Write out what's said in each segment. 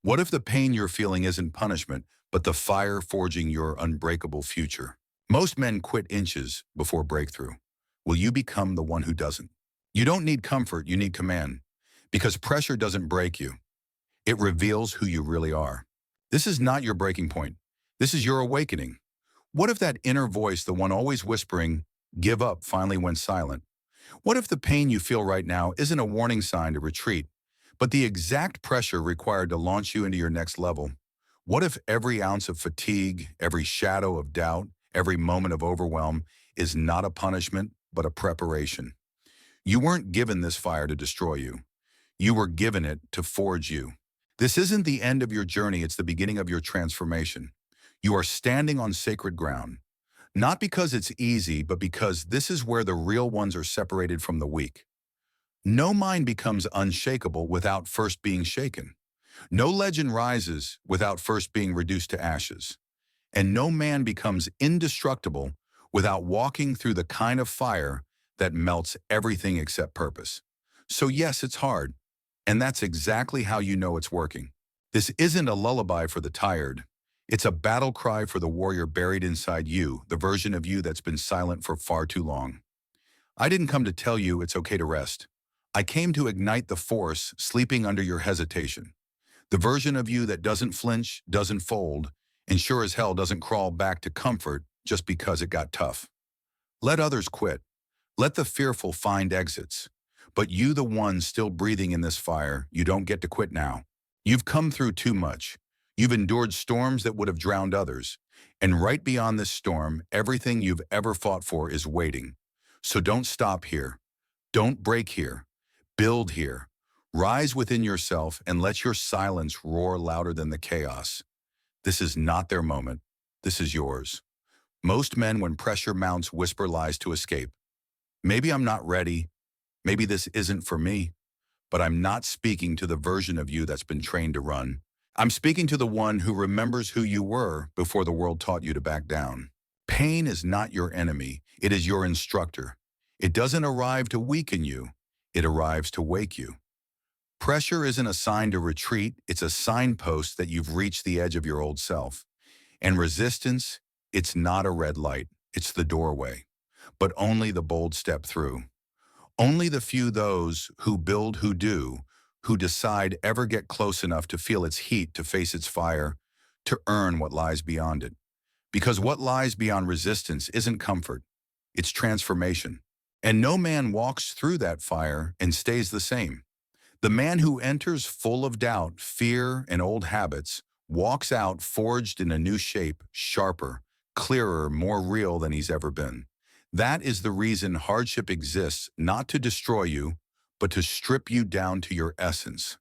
What if the pain you're feeling isn't punishment, but the fire forging your unbreakable future? Most men quit inches before breakthrough. Will you become the one who doesn't? You don't need comfort, you need command. Because pressure doesn't break you. It reveals who you really are. This is not your breaking point. This is your awakening. What if that inner voice, the one always whispering, give up, finally went silent? What if the pain you feel right now isn't a warning sign to retreat, but the exact pressure required to launch you into your next level? What if every ounce of fatigue, every shadow of doubt, every moment of overwhelm is not a punishment, but a preparation? You weren't given this fire to destroy you. You were given it to forge you. This isn't the end of your journey, it's the beginning of your transformation. You are standing on sacred ground, not because it's easy, but because this is where the real ones are separated from the weak. No mind becomes unshakable without first being shaken. No legend rises without first being reduced to ashes. And no man becomes indestructible without walking through the kind of fire that melts everything except purpose. So yes, it's hard. And that's exactly how you know it's working. This isn't a lullaby for the tired. It's a battle cry for the warrior buried inside you, the version of you that's been silent for far too long. I didn't come to tell you it's okay to rest. I came to ignite the force sleeping under your hesitation. The version of you that doesn't flinch, doesn't fold, and sure as hell doesn't crawl back to comfort just because it got tough. Let others quit. Let the fearful find exits. But you, the one still breathing in this fire, you don't get to quit now. You've come through too much. You've endured storms that would have drowned others. And right beyond this storm, everything you've ever fought for is waiting. So don't stop here. Don't break here. Build here. Rise within yourself and let your silence roar louder than the chaos. This is not their moment. This is yours. Most men, when pressure mounts, whisper lies to escape. Maybe I'm not ready. Maybe this isn't for me. But I'm not speaking to the version of you that's been trained to run. I'm speaking to the one who remembers who you were before the world taught you to back down. Pain is not your enemy. It is your instructor. It doesn't arrive to weaken you. It arrives to wake you. Pressure isn't a sign to retreat. It's a signpost that you've reached the edge of your old self. And resistance, it's not a red light. It's the doorway. But only the bold step through. Only the few, those who build, who do, who decide ever get close enough to feel its heat, to face its fire, to earn what lies beyond it. Because what lies beyond resistance isn't comfort, it's transformation. And no man walks through that fire and stays the same. The man who enters full of doubt, fear, and old habits walks out forged in a new shape, sharper, clearer, more real than he's ever been. That is the reason hardship exists, not to destroy you, but to strip you down to your essence.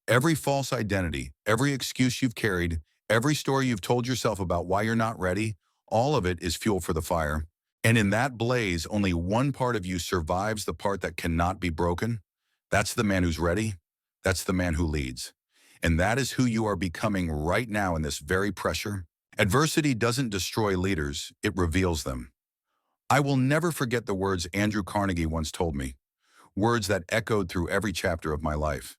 Every false identity, every excuse you've carried, every story you've told yourself about why you're not ready, all of it is fuel for the fire. And in that blaze, only one part of you survives, the part that cannot be broken. That's the man who's ready. That's the man who leads. And that is who you are becoming right now in this very pressure. Adversity doesn't destroy leaders, it reveals them. I will never forget the words Andrew Carnegie once told me, words that echoed through every chapter of my life.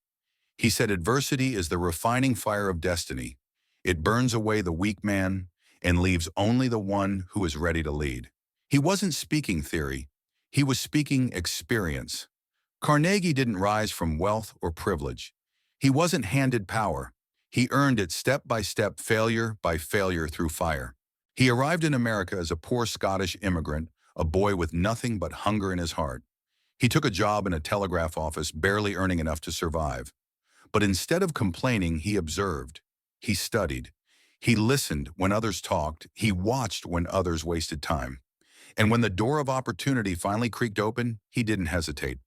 He said, adversity is the refining fire of destiny. It burns away the weak man and leaves only the one who is ready to lead. He wasn't speaking theory. He was speaking experience. Carnegie didn't rise from wealth or privilege. He wasn't handed power. He earned it step by step, failure by failure through fire. He arrived in America as a poor Scottish immigrant, a boy with nothing but hunger in his heart. He took a job in a telegraph office, barely earning enough to survive. But instead of complaining, he observed. He studied. He listened when others talked. He watched when others wasted time. And when the door of opportunity finally creaked open, he didn't hesitate.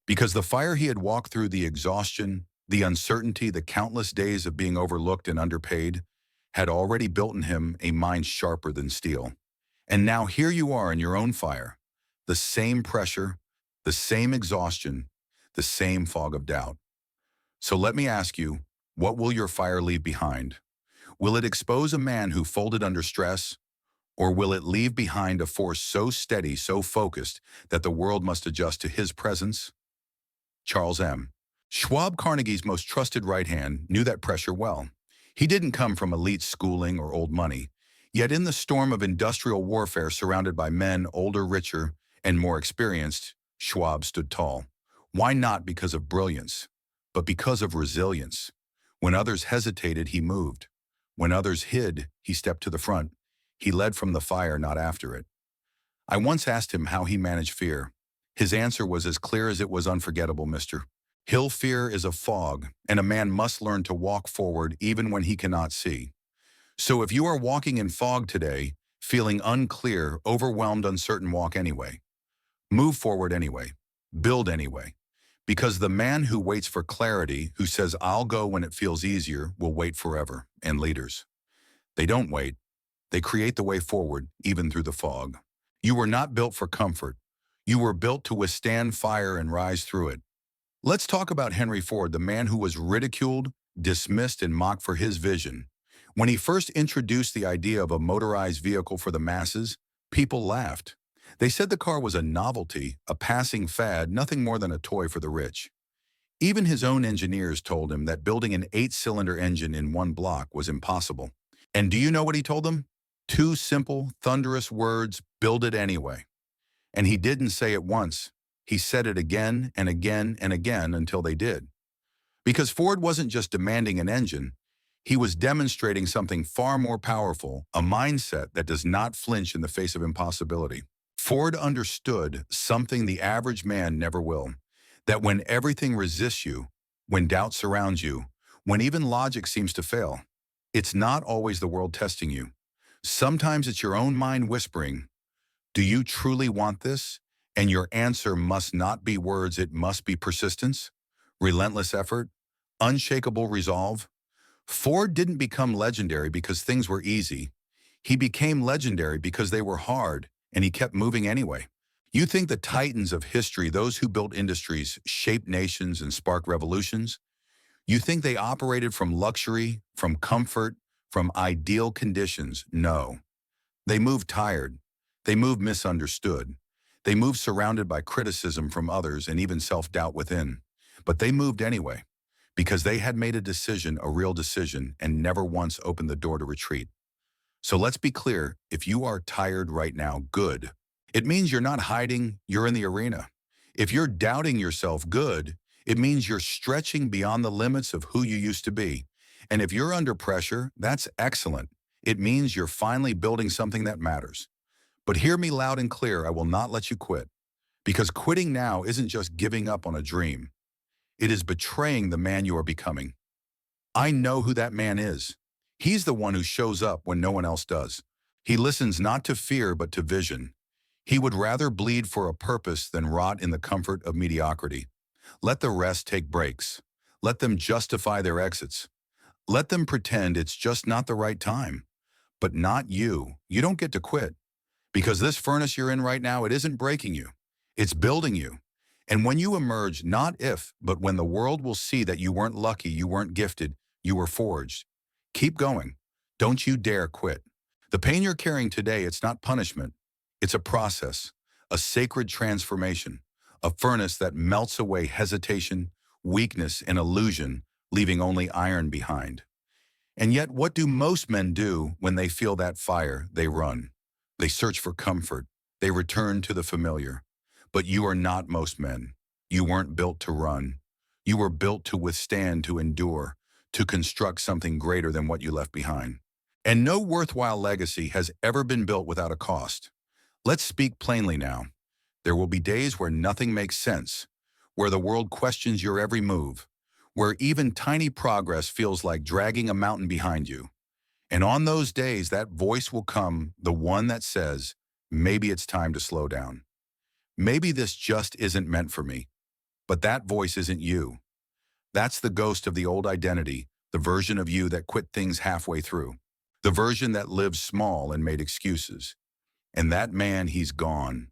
Because the fire he had walked through, the exhaustion, the uncertainty, the countless days of being overlooked and underpaid, had already built in him a mind sharper than steel. And now here you are in your own fire, the same pressure, the same exhaustion, the same fog of doubt. So let me ask you, what will your fire leave behind? Will it expose a man who folded under stress? Or will it leave behind a force so steady, so focused, that the world must adjust to his presence? Charles M. Schwab Carnegie's most trusted right hand knew that pressure well. He didn't come from elite schooling or old money, yet in the storm of industrial warfare surrounded by men older, richer, and more experienced, Schwab stood tall. Why not because of brilliance, but because of resilience? When others hesitated, he moved. When others hid, he stepped to the front. He led from the fire, not after it. I once asked him how he managed fear. His answer was as clear as it was unforgettable, Mr. Hill. Fear is a fog, and a man must learn to walk forward even when he cannot see. So if you are walking in fog today, feeling unclear, overwhelmed, uncertain, walk anyway. Move forward anyway. Build anyway. Because the man who waits for clarity, who says, I'll go when it feels easier, will wait forever. And leaders, they don't wait. They create the way forward, even through the fog. You were not built for comfort. You were built to withstand fire and rise through it. Let's talk about Henry Ford, the man who was ridiculed, dismissed, and mocked for his vision. When he first introduced the idea of a motorized vehicle for the masses, people laughed. They said the car was a novelty, a passing fad, nothing more than a toy for the rich. Even his own engineers told him that building an 8-cylinder engine in one block was impossible. And do you know what he told them? Two simple, thunderous words: build it anyway. And he didn't say it once. He said it again and again and again until they did. Because Ford wasn't just demanding an engine, he was demonstrating something far more powerful, a mindset that does not flinch in the face of impossibility. Ford understood something the average man never will, that when everything resists you, when doubt surrounds you, when even logic seems to fail, it's not always the world testing you. Sometimes it's your own mind whispering, do you truly want this? And your answer must not be words, it must be persistence, relentless effort, unshakable resolve. Ford didn't become legendary because things were easy. He became legendary because they were hard, and he kept moving anyway. You think the titans of history, those who built industries, shaped nations, and sparked revolutions? You think they operated from luxury, from comfort, from ideal conditions? No. They moved tired. They moved misunderstood. They moved surrounded by criticism from others and even self-doubt within. But they moved anyway, because they had made a decision, a real decision, and never once opened the door to retreat. So let's be clear, if you are tired right now, good. It means you're not hiding, you're in the arena. If you're doubting yourself, good. It means you're stretching beyond the limits of who you used to be. And if you're under pressure, that's excellent. It means you're finally building something that matters. But hear me loud and clear, I will not let you quit. Because quitting now isn't just giving up on a dream. It is betraying the man you are becoming. I know who that man is. He's the one who shows up when no one else does. He listens not to fear but to vision. He would rather bleed for a purpose than rot in the comfort of mediocrity. Let the rest take breaks. Let them justify their exits. Let them pretend it's just not the right time. But not you. You don't get to quit. Because this furnace you're in right now, it isn't breaking you. It's building you. And when you emerge, not if, but when the world will see that you weren't lucky, you weren't gifted, you were forged. Keep going. Don't you dare quit. The pain you're carrying today, it's not punishment. It's a process, a sacred transformation, a furnace that melts away hesitation, weakness, and illusion, leaving only iron behind. And yet, what do most men do when they feel that fire? They run. They search for comfort. They return to the familiar. But you are not most men. You weren't built to run. You were built to withstand, to endure, to construct something greater than what you left behind. And no worthwhile legacy has ever been built without a cost. Let's speak plainly now. There will be days where nothing makes sense, where the world questions your every move, where even tiny progress feels like dragging a mountain behind you. And on those days, that voice will come, the one that says, maybe it's time to slow down. Maybe this just isn't meant for me. But that voice isn't you. That's the ghost of the old identity, the version of you that quit things halfway through, the version that lived small and made excuses. And that man, he's gone.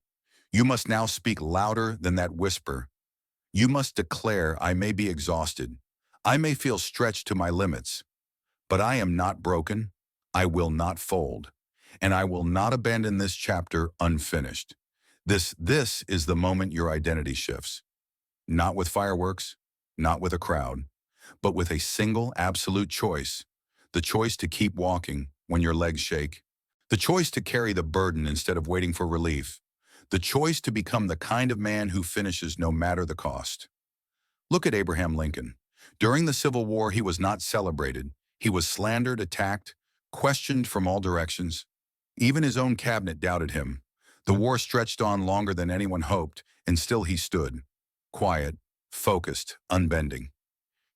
You must now speak louder than that whisper. You must declare, I may be exhausted. I may feel stretched to my limits. But I am not broken. I will not fold. And I will not abandon this chapter unfinished. This is the moment your identity shifts. Not with fireworks, not with a crowd, but with a single absolute choice. The choice to keep walking when your legs shake. The choice to carry the burden instead of waiting for relief. The choice to become the kind of man who finishes no matter the cost. Look at Abraham Lincoln. During the Civil War, he was not celebrated. He was slandered, attacked, questioned from all directions. Even his own cabinet doubted him. The war stretched on longer than anyone hoped, and still he stood, quiet, focused, unbending.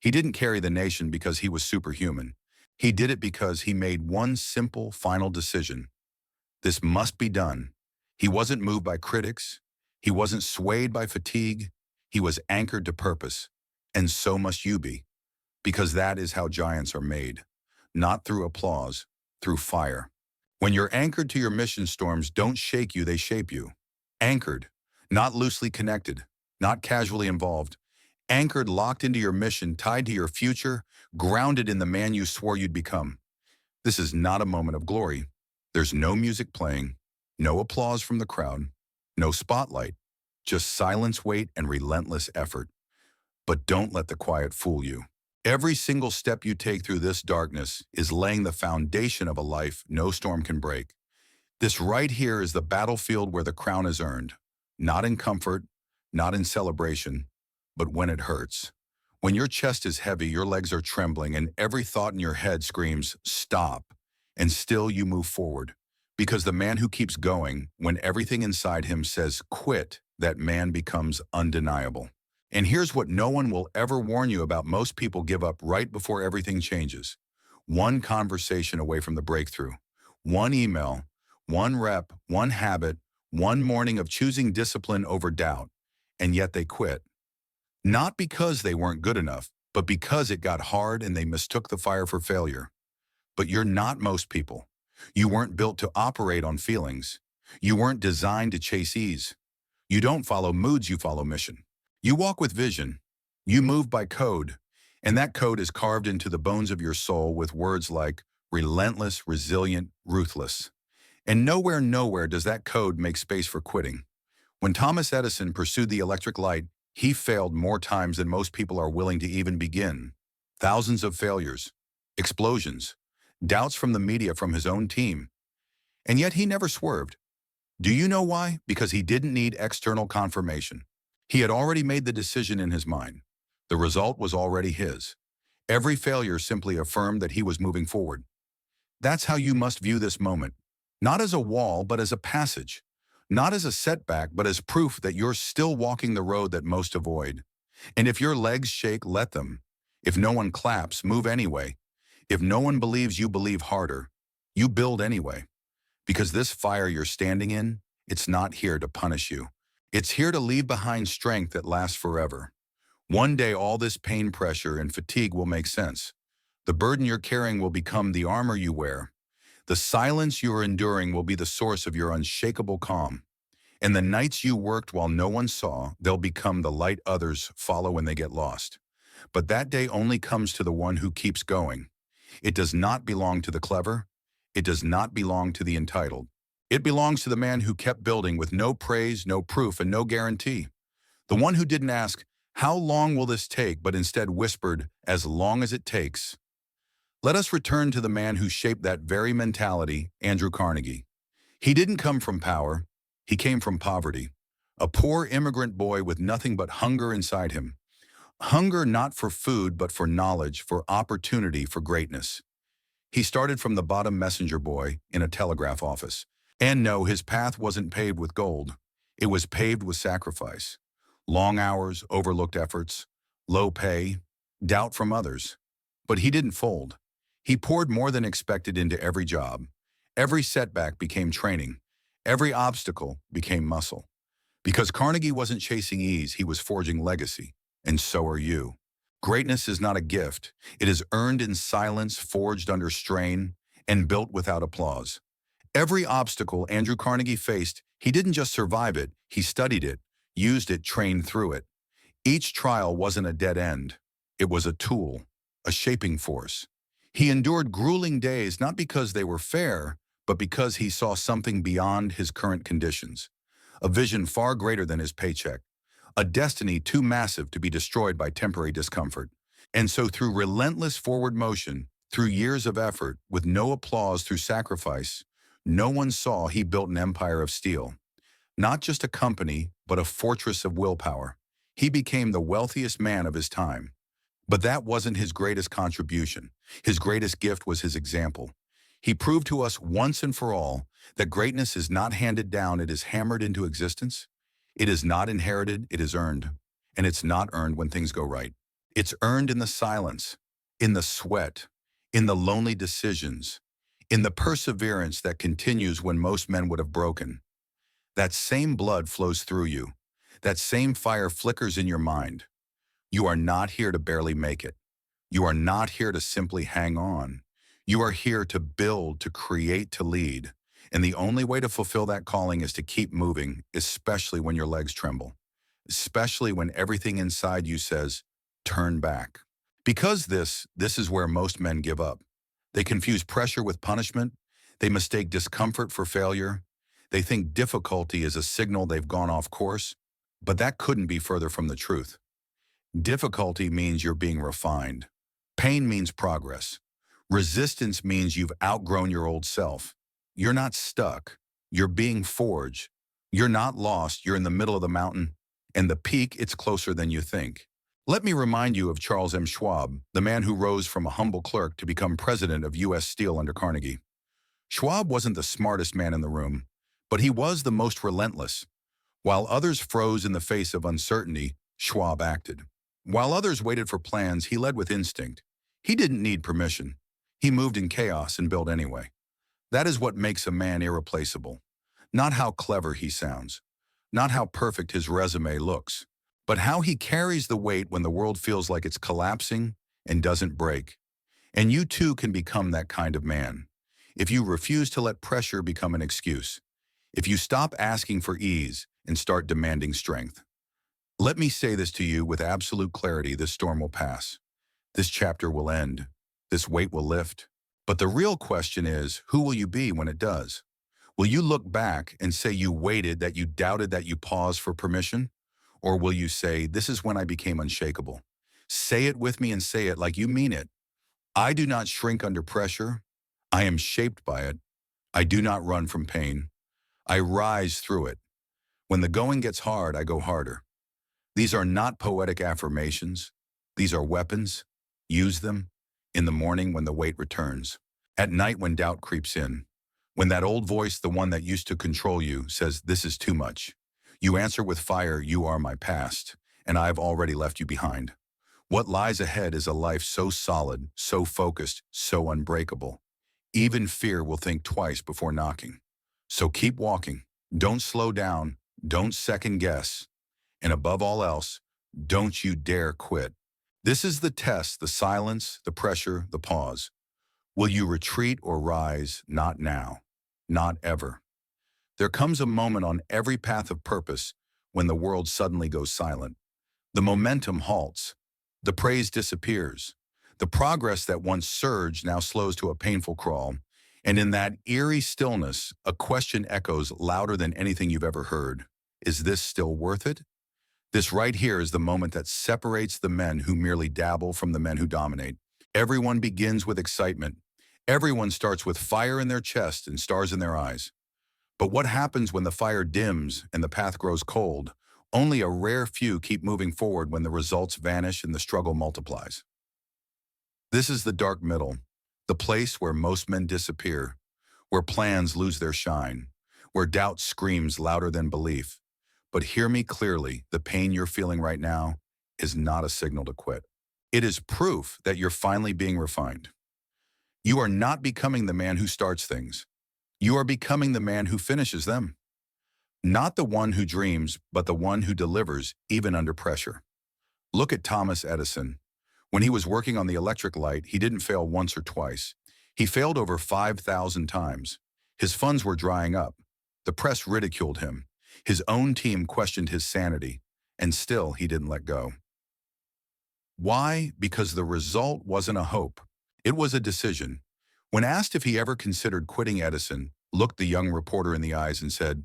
He didn't carry the nation because he was superhuman. He did it because he made one simple, final decision. This must be done. He wasn't moved by critics. He wasn't swayed by fatigue. He was anchored to purpose. And so must you be, because that is how giants are made. Not through applause, through fire. When you're anchored to your mission, storms don't shake you, they shape you. Anchored, not loosely connected, not casually involved. Anchored, locked into your mission, tied to your future, grounded in the man you swore you'd become. This is not a moment of glory. There's no music playing, no applause from the crowd, no spotlight, just silence, weight, and relentless effort. But don't let the quiet fool you. Every single step you take through this darkness is laying the foundation of a life no storm can break. This right here is the battlefield where the crown is earned, not in comfort, not in celebration, but when it hurts. When your chest is heavy, your legs are trembling, and every thought in your head screams, "Stop," and still you move forward. Because the man who keeps going, when everything inside him says, "Quit," that man becomes undeniable. And here's what no one will ever warn you about: most people give up right before everything changes. One conversation away from the breakthrough. One email, one rep, one habit, one morning of choosing discipline over doubt. And yet they quit. Not because they weren't good enough, but because it got hard and they mistook the fire for failure. But you're not most people. You weren't built to operate on feelings. You weren't designed to chase ease. You don't follow moods, you follow mission. You walk with vision. You move by code. And that code is carved into the bones of your soul with words like relentless, resilient, ruthless. And nowhere does that code make space for quitting. When Thomas Edison pursued the electric light, he failed more times than most people are willing to even begin. Thousands of failures, explosions, doubts from the media, from his own team. And yet he never swerved. Do you know why? Because he didn't need external confirmation. He had already made the decision in his mind. The result was already his. Every failure simply affirmed that he was moving forward. That's how you must view this moment. Not as a wall, but as a passage. Not as a setback, but as proof that you're still walking the road that most avoid. And if your legs shake, let them. If no one claps, move anyway. If no one believes, you believe harder. You build anyway. Because this fire you're standing in, it's not here to punish you. It's here to leave behind strength that lasts forever. One day, all this pain, pressure, and fatigue will make sense. The burden you're carrying will become the armor you wear. The silence you're enduring will be the source of your unshakable calm. And the nights you worked while no one saw, they'll become the light others follow when they get lost. But that day only comes to the one who keeps going. It does not belong to the clever. It does not belong to the entitled. It belongs to the man who kept building with no praise, no proof, and no guarantee. The one who didn't ask, "How long will this take?" but instead whispered, "As long as it takes." Let us return to the man who shaped that very mentality, Andrew Carnegie. He didn't come from power. He came from poverty. A poor immigrant boy with nothing but hunger inside him. Hunger not for food, but for knowledge, for opportunity, for greatness. He started from the bottom, messenger boy in a telegraph office. And no, his path wasn't paved with gold. It was paved with sacrifice. Long hours, overlooked efforts, low pay, doubt from others. But he didn't fold. He poured more than expected into every job. Every setback became training. Every obstacle became muscle. Because Carnegie wasn't chasing ease, he was forging legacy. And so are you. Greatness is not a gift. It is earned in silence, forged under strain, and built without applause. Every obstacle Andrew Carnegie faced, he didn't just survive it, he studied it, used it, trained through it. Each trial wasn't a dead end. It was a tool, a shaping force. He endured grueling days not because they were fair, but because he saw something beyond his current conditions. A vision far greater than his paycheck. a destiny too massive to be destroyed by temporary discomfort. And so through relentless forward motion, through years of effort, with no applause through sacrifice, no one saw he built an empire of steel. Not just a company, but a fortress of willpower. He became the wealthiest man of his time. But that wasn't his greatest contribution. His greatest gift was his example. He proved to us once and for all that greatness is not handed down, it is hammered into existence. It is not inherited, it is earned. And it's not earned when things go right. It's earned in the silence, in the sweat, in the lonely decisions, in the perseverance that continues when most men would have broken. That same blood flows through you. That same fire flickers in your mind. You are not here to barely make it. You are not here to simply hang on. You are here to build, to create, to lead. And the only way to fulfill that calling is to keep moving, especially when your legs tremble. Especially when everything inside you says, turn back. Because this is where most men give up. They confuse pressure with punishment. They mistake discomfort for failure. They think difficulty is a signal they've gone off course. But that couldn't be further from the truth. Difficulty means you're being refined. Pain means progress. Resistance means you've outgrown your old self. You're not stuck. You're being forged. You're not lost. You're in the middle of the mountain. And the peak, it's closer than you think. Let me remind you of Charles M. Schwab, the man who rose from a humble clerk to become president of U.S. Steel under Carnegie. Schwab wasn't the smartest man in the room, but he was the most relentless. While others froze in the face of uncertainty, Schwab acted. While others waited for plans, he led with instinct. He didn't need permission. He moved in chaos and built anyway. That is what makes a man irreplaceable. Not how clever he sounds, not how perfect his resume looks, but how he carries the weight when the world feels like it's collapsing and doesn't break. And you too can become that kind of man. If you refuse to let pressure become an excuse. If you stop asking for ease and start demanding strength. Let me say this to you with absolute clarity: this storm will pass. This chapter will end. This weight will lift. But the real question is, who will you be when it does? Will you look back and say you waited, that you doubted, that you paused for permission? Or will you say, this is when I became unshakable? Say it with me and say it like you mean it. I do not shrink under pressure. I am shaped by it. I do not run from pain. I rise through it. When the going gets hard, I go harder. These are not poetic affirmations. These are weapons. Use them in the morning when the weight returns, at night when doubt creeps in, when that old voice, the one that used to control you, says, this is too much. You answer with fire, you are my past, and I've already left you behind. What lies ahead is a life so solid, so focused, so unbreakable. Even fear will think twice before knocking. So keep walking. Don't slow down. Don't second guess. And above all else, don't you dare quit. This is the test, the silence, the pressure, the pause. Will you retreat or rise? Not now. Not ever. There comes a moment on every path of purpose when the world suddenly goes silent. The momentum halts. The praise disappears. The progress that once surged now slows to a painful crawl. And in that eerie stillness, a question echoes louder than anything you've ever heard. Is this still worth it? This right here is the moment that separates the men who merely dabble from the men who dominate. Everyone begins with excitement. Everyone starts with fire in their chest and stars in their eyes. But what happens when the fire dims and the path grows cold? Only a rare few keep moving forward when the results vanish and the struggle multiplies. This is the dark middle, the place where most men disappear, where plans lose their shine, where doubt screams louder than belief. But hear me clearly, the pain you're feeling right now is not a signal to quit. It is proof that you're finally being refined. You are not becoming the man who starts things. You are becoming the man who finishes them. Not the one who dreams, but the one who delivers even under pressure. Look at Thomas Edison. When he was working on the electric light, he didn't fail once or twice. He failed over 5,000 times. His funds were drying up. The press ridiculed him. His own team questioned his sanity, and still he didn't let go. Why? Because the result wasn't a hope. It was a decision. When asked if he ever considered quitting, Edison looked the young reporter in the eyes and said,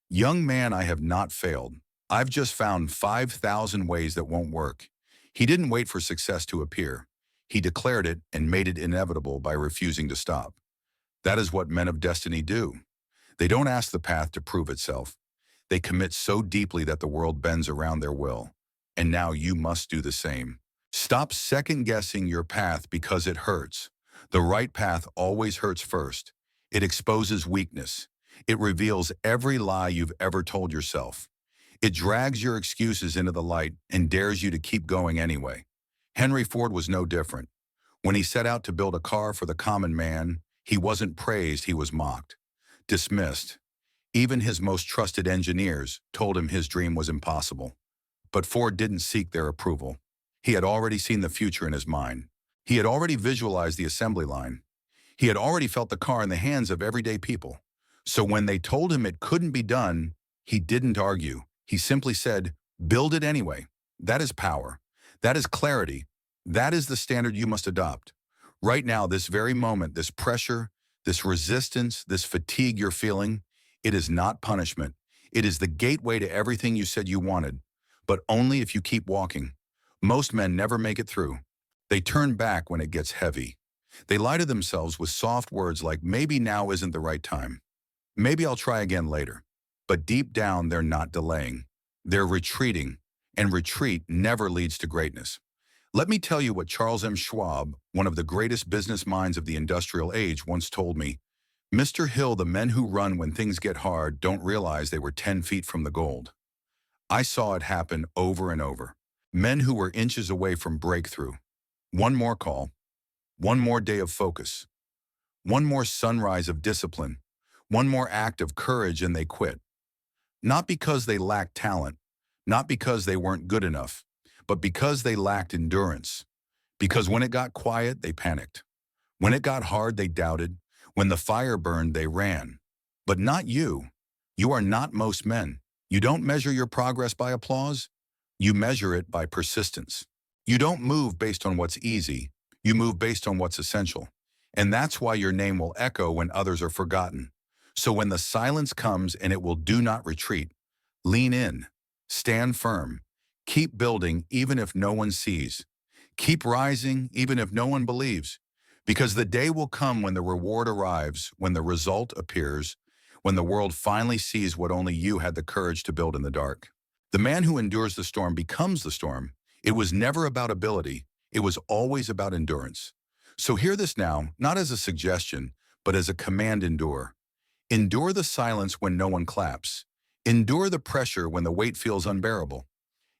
"Young man, I have not failed. I've just found 5,000 ways that won't work. He didn't wait for success to appear. He declared it and made it inevitable by refusing to stop. That is what men of destiny do. They don't ask the path to prove itself. They commit so deeply that the world bends around their will. And now you must do the same. Stop second-guessing your path because it hurts. The right path always hurts first. It exposes weakness. It reveals every lie you've ever told yourself. It drags your excuses into the light and dares you to keep going anyway. Henry Ford was no different. When he set out to build a car for the common man, he wasn't praised, he was mocked, dismissed. Even his most trusted engineers told him his dream was impossible. But Ford didn't seek their approval. He had already seen the future in his mind. He had already visualized the assembly line. He had already felt the car in the hands of everyday people. So when they told him it couldn't be done, he didn't argue. He simply said, "Build it anyway." That is power. That is clarity. That is the standard you must adopt. Right now, this very moment, this pressure, this resistance, this fatigue you're feeling, it is not punishment. It is the gateway to everything you said you wanted, but only if you keep walking. Most men never make it through. They turn back when it gets heavy. They lie to themselves with soft words like, maybe now isn't the right time. Maybe I'll try again later. But deep down, they're not delaying. They're retreating, and retreat never leads to greatness. Let me tell you what Charles M. Schwab, one of the greatest business minds of the industrial age, once told me. "Mr. Hill, the men who run when things get hard don't realize they were 10 feet from the gold." I saw it happen over and over. Men who were inches away from breakthrough. One more call, one more day of focus, one more sunrise of discipline, one more act of courage, and they quit. Not because they lacked talent, not because they weren't good enough, but because they lacked endurance. Because when it got quiet, they panicked. When it got hard, they doubted. When the fire burned, they ran. But not you. You are not most men. You don't measure your progress by applause. You measure it by persistence. You don't move based on what's easy. You move based on what's essential. And that's why your name will echo when others are forgotten. So when the silence comes, and it will, do not retreat. Lean in. Stand firm. Keep building even if no one sees. Keep rising even if no one believes. Because the day will come when the reward arrives, when the result appears, when the world finally sees what only you had the courage to build in the dark. The man who endures the storm becomes the storm. It was never about ability. It was always about endurance. So hear this now, not as a suggestion, but as a command: endure. Endure the silence when no one claps. Endure the pressure when the weight feels unbearable.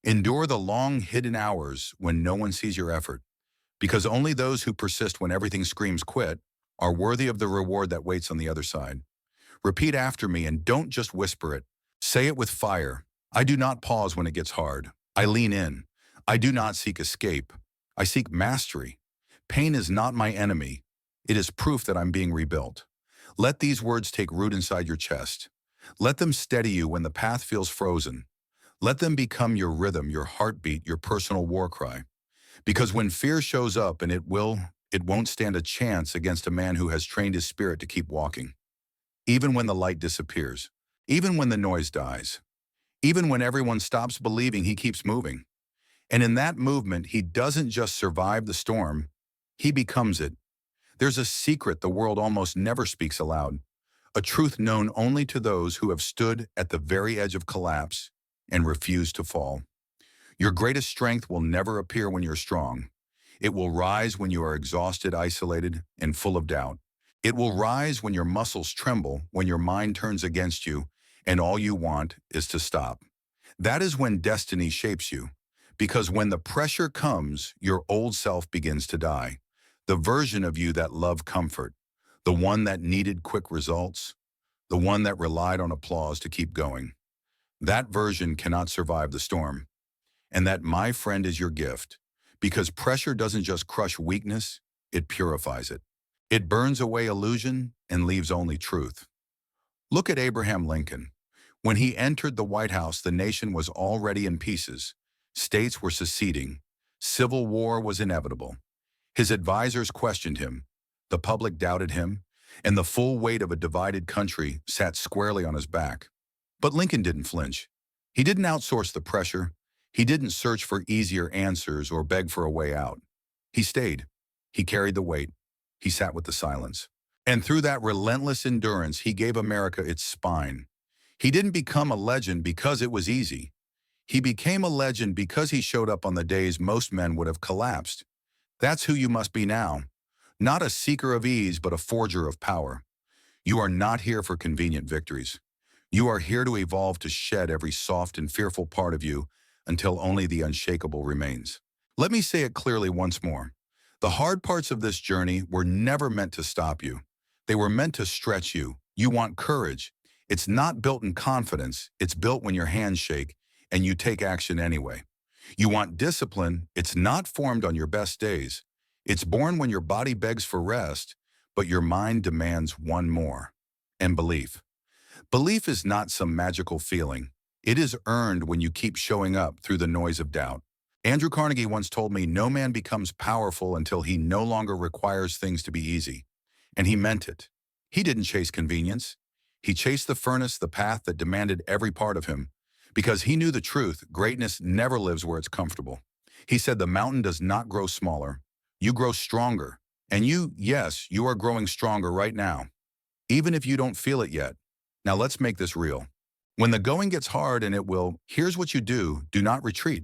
Endure the long hidden hours when no one sees your effort. Because only those who persist when everything screams quit are worthy of the reward that waits on the other side. Repeat after me, and don't just whisper it. Say it with fire. I do not pause when it gets hard. I lean in. I do not seek escape. I seek mastery. Pain is not my enemy. It is proof that I'm being rebuilt. Let these words take root inside your chest. Let them steady you when the path feels frozen. Let them become your rhythm, your heartbeat, your personal war cry. Because when fear shows up, and it won't stand a chance against a man who has trained his spirit to keep walking. Even when the light disappears, even when the noise dies, even when everyone stops believing, he keeps moving. And in that movement, he doesn't just survive the storm, he becomes it. There's a secret the world almost never speaks aloud, a truth known only to those who have stood at the very edge of collapse and refused to fall. Your greatest strength will never appear when you're strong. It will rise when you are exhausted, isolated, and full of doubt. It will rise when your muscles tremble, when your mind turns against you, and all you want is to stop. That is when destiny shapes you. Because when the pressure comes, your old self begins to die. The version of you that loved comfort, the one that needed quick results, the one that relied on applause to keep going. That version cannot survive the storm. And that, my friend, is your gift. Because pressure doesn't just crush weakness, it purifies it. It burns away illusion and leaves only truth. Look at Abraham Lincoln. When he entered the White House, the nation was already in pieces. States were seceding. Civil war was inevitable. His advisors questioned him. The public doubted him. And the full weight of a divided country sat squarely on his back. But Lincoln didn't flinch. He didn't outsource the pressure. He didn't search for easier answers or beg for a way out. He stayed. He carried the weight. He sat with the silence. And through that relentless endurance, he gave America its spine. He didn't become a legend because it was easy. He became a legend because he showed up on the days most men would have collapsed. That's who you must be now. Not a seeker of ease, but a forger of power. You are not here for convenient victories. You are here to evolve, to shed every soft and fearful part of you until only the unshakable remains. Let me say it clearly once more. The hard parts of this journey were never meant to stop you. They were meant to stretch you. You want courage. It's not built in confidence. It's built when your hands shake and you take action anyway. You want discipline. It's not formed on your best days. It's born when your body begs for rest, but your mind demands one more. And belief. Belief is not some magical feeling. It is earned when you keep showing up through the noise of doubt. Andrew Carnegie once told me, no man becomes powerful until he no longer requires things to be easy. And he meant it. He didn't chase convenience. He chased the furnace, the path that demanded every part of him. Because he knew the truth, greatness never lives where it's comfortable. He said the mountain does not grow smaller. You grow stronger. And yes, you are growing stronger right now. Even if you don't feel it yet. Now let's make this real. When the going gets hard, and it will, here's what you do. Do not retreat.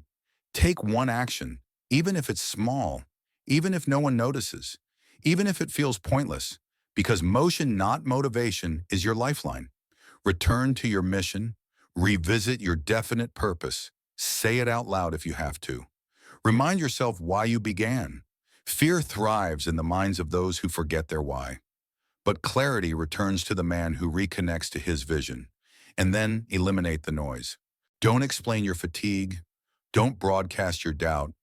Take one action, even if it's small, even if no one notices, even if it feels pointless, because motion, not motivation, is your lifeline. Return to your mission. Revisit your definite purpose. Say it out loud if you have to. Remind yourself why you began. Fear thrives in the minds of those who forget their why. But clarity returns to the man who reconnects to his vision. And then eliminate the noise. Don't explain your fatigue. Don't broadcast your doubt.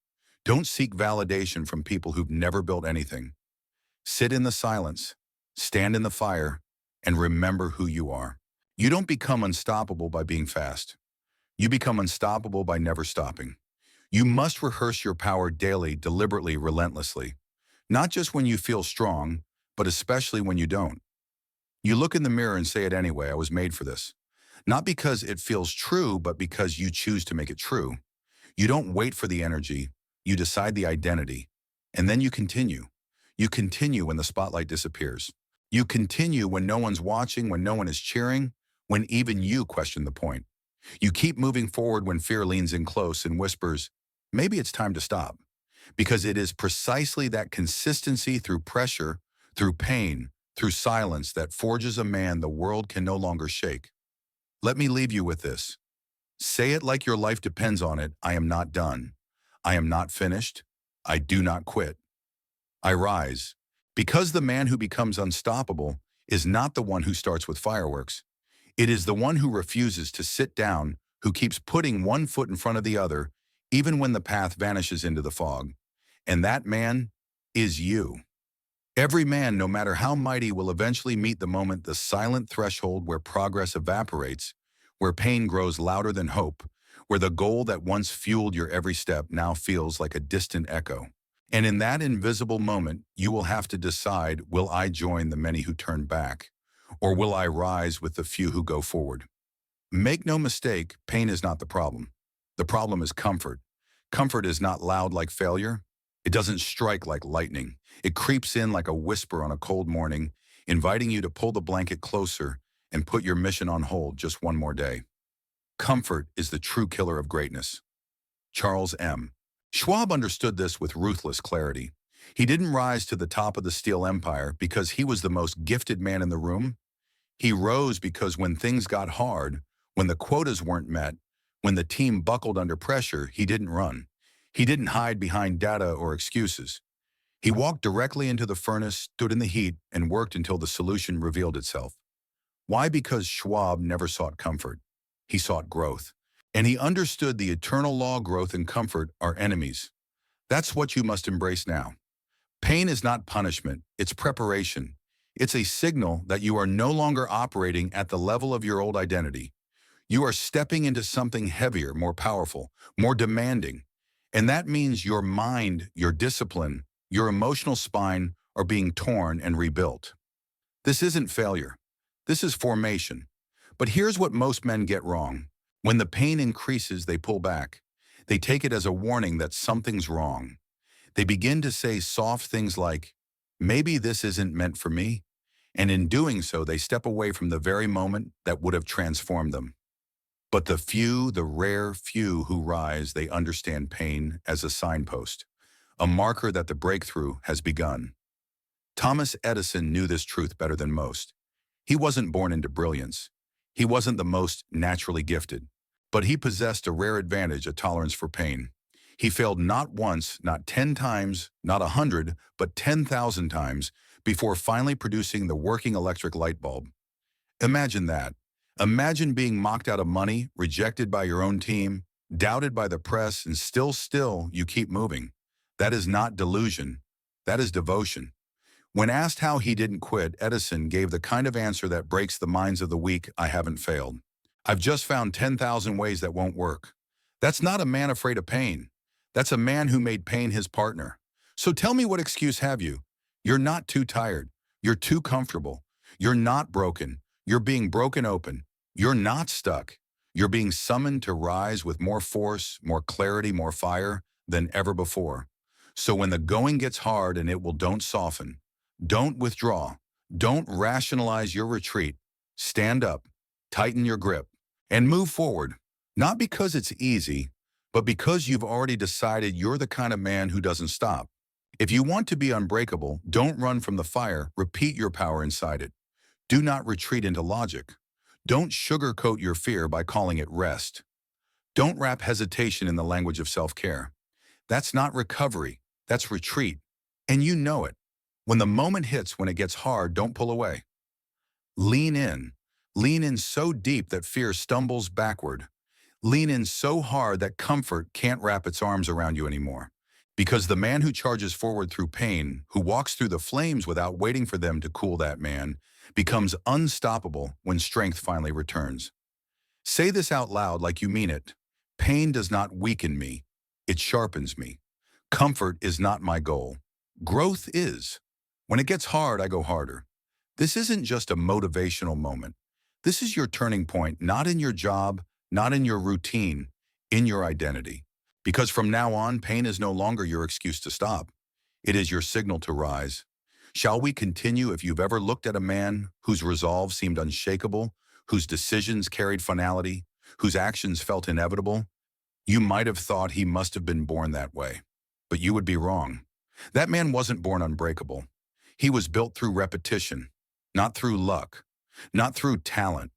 Don't seek validation from people who've never built anything. Sit in the silence, stand in the fire, and remember who you are. You don't become unstoppable by being fast. You become unstoppable by never stopping. You must rehearse your power daily, deliberately, relentlessly. Not just when you feel strong, but especially when you don't. You look in the mirror and say it anyway, I was made for this. Not because it feels true, but because you choose to make it true. You don't wait for the energy, you decide the identity, and then you continue. You continue when the spotlight disappears. You continue when no one's watching, when no one is cheering, when even you question the point. You keep moving forward when fear leans in close and whispers, maybe it's time to stop. Because it is precisely that consistency through pressure, through pain, through silence that forges a man the world can no longer shake. Let me leave you with this. Say it like your life depends on it. I am not done. I am not finished. I do not quit. I rise. Because the man who becomes unstoppable is not the one who starts with fireworks. It is the one who refuses to sit down, who keeps putting one foot in front of the other, even when the path vanishes into the fog. And that man is you. Every man, no matter how mighty, will eventually meet the moment, the silent threshold where progress evaporates, where pain grows louder than hope, where the goal that once fueled your every step now feels like a distant echo. And in that invisible moment, you will have to decide, will I join the many who turn back, or will I rise with the few who go forward? Make no mistake, pain is not the problem. The problem is comfort. Comfort is not loud like failure. It doesn't strike like lightning. It creeps in like a whisper on a cold morning, inviting you to pull the blanket closer and put your mission on hold just one more day. Comfort is the true killer of greatness. Charles M. Schwab understood this with ruthless clarity. He didn't rise to the top of the steel empire because he was the most gifted man in the room. He rose because when things got hard, when the quotas weren't met, when the team buckled under pressure, he didn't run. He didn't hide behind data or excuses. He walked directly into the furnace, stood in the heat, and worked until the solution revealed itself. Why? Because Schwab never sought comfort. He sought growth. And he understood the eternal law: growth and comfort are enemies. That's what you must embrace now. Pain is not punishment, it's preparation. It's a signal that you are no longer operating at the level of your old identity. You are stepping into something heavier, more powerful, more demanding. And that means your mind, your discipline, your emotional spine are being torn and rebuilt. This isn't failure. This is formation. But here's what most men get wrong. When the pain increases, they pull back. They take it as a warning that something's wrong. They begin to say soft things like, maybe this isn't meant for me. And in doing so, they step away from the very moment that would have transformed them. But the few, the rare few who rise, they understand pain as a signpost, a marker that the breakthrough has begun. Thomas Edison knew this truth better than most. He wasn't born into brilliance. He wasn't the most naturally gifted. But he possessed a rare advantage, a tolerance for pain. He failed not once, not 10 times, not 100, but 10,000 times before finally producing the working electric light bulb. Imagine that. Imagine being mocked out of money, rejected by your own team, doubted by the press, and still you keep moving. That is not delusion. That is devotion. When asked how he didn't quit, Edison gave the kind of answer that breaks the minds of the weak: I haven't failed. I've just found 10,000 ways that won't work. That's not a man afraid of pain. That's a man who made pain his partner. So tell me, what excuse have you? You're not too tired. You're too comfortable. You're not broken. You're being broken open. You're not stuck. You're being summoned to rise with more force, more clarity, more fire than ever before. So when the going gets hard, and it will, don't soften. Don't withdraw. Don't rationalize your retreat. Stand up, tighten your grip, and move forward. Not because it's easy, but because you've already decided you're the kind of man who doesn't stop. If you want to be unbreakable, don't run from the fire. Repeat your power inside it. Do not retreat into logic. Don't sugarcoat your fear by calling it rest. Don't wrap hesitation in the language of self-care. That's not recovery. That's retreat. And you know it. When the moment hits, when it gets hard, don't pull away. Lean in. Lean in so deep that fear stumbles backward. Lean in so hard that comfort can't wrap its arms around you anymore. Because the man who charges forward through pain, who walks through the flames without waiting for them to cool, that man becomes unstoppable when strength finally returns. Say this out loud like you mean it. Pain does not weaken me. It sharpens me. Comfort is not my goal. Growth is. When it gets hard, I go harder. This isn't just a motivational moment. This is your turning point, not in your job, not in your routine, in your identity. Because from now on, pain is no longer your excuse to stop. It is your signal to rise. Shall we continue? If you've ever looked at a man whose resolve seemed unshakable, whose decisions carried finality, whose actions felt inevitable, you might have thought he must have been born that way. But you would be wrong. That man wasn't born unbreakable. He was built through repetition, not through luck, not through talent,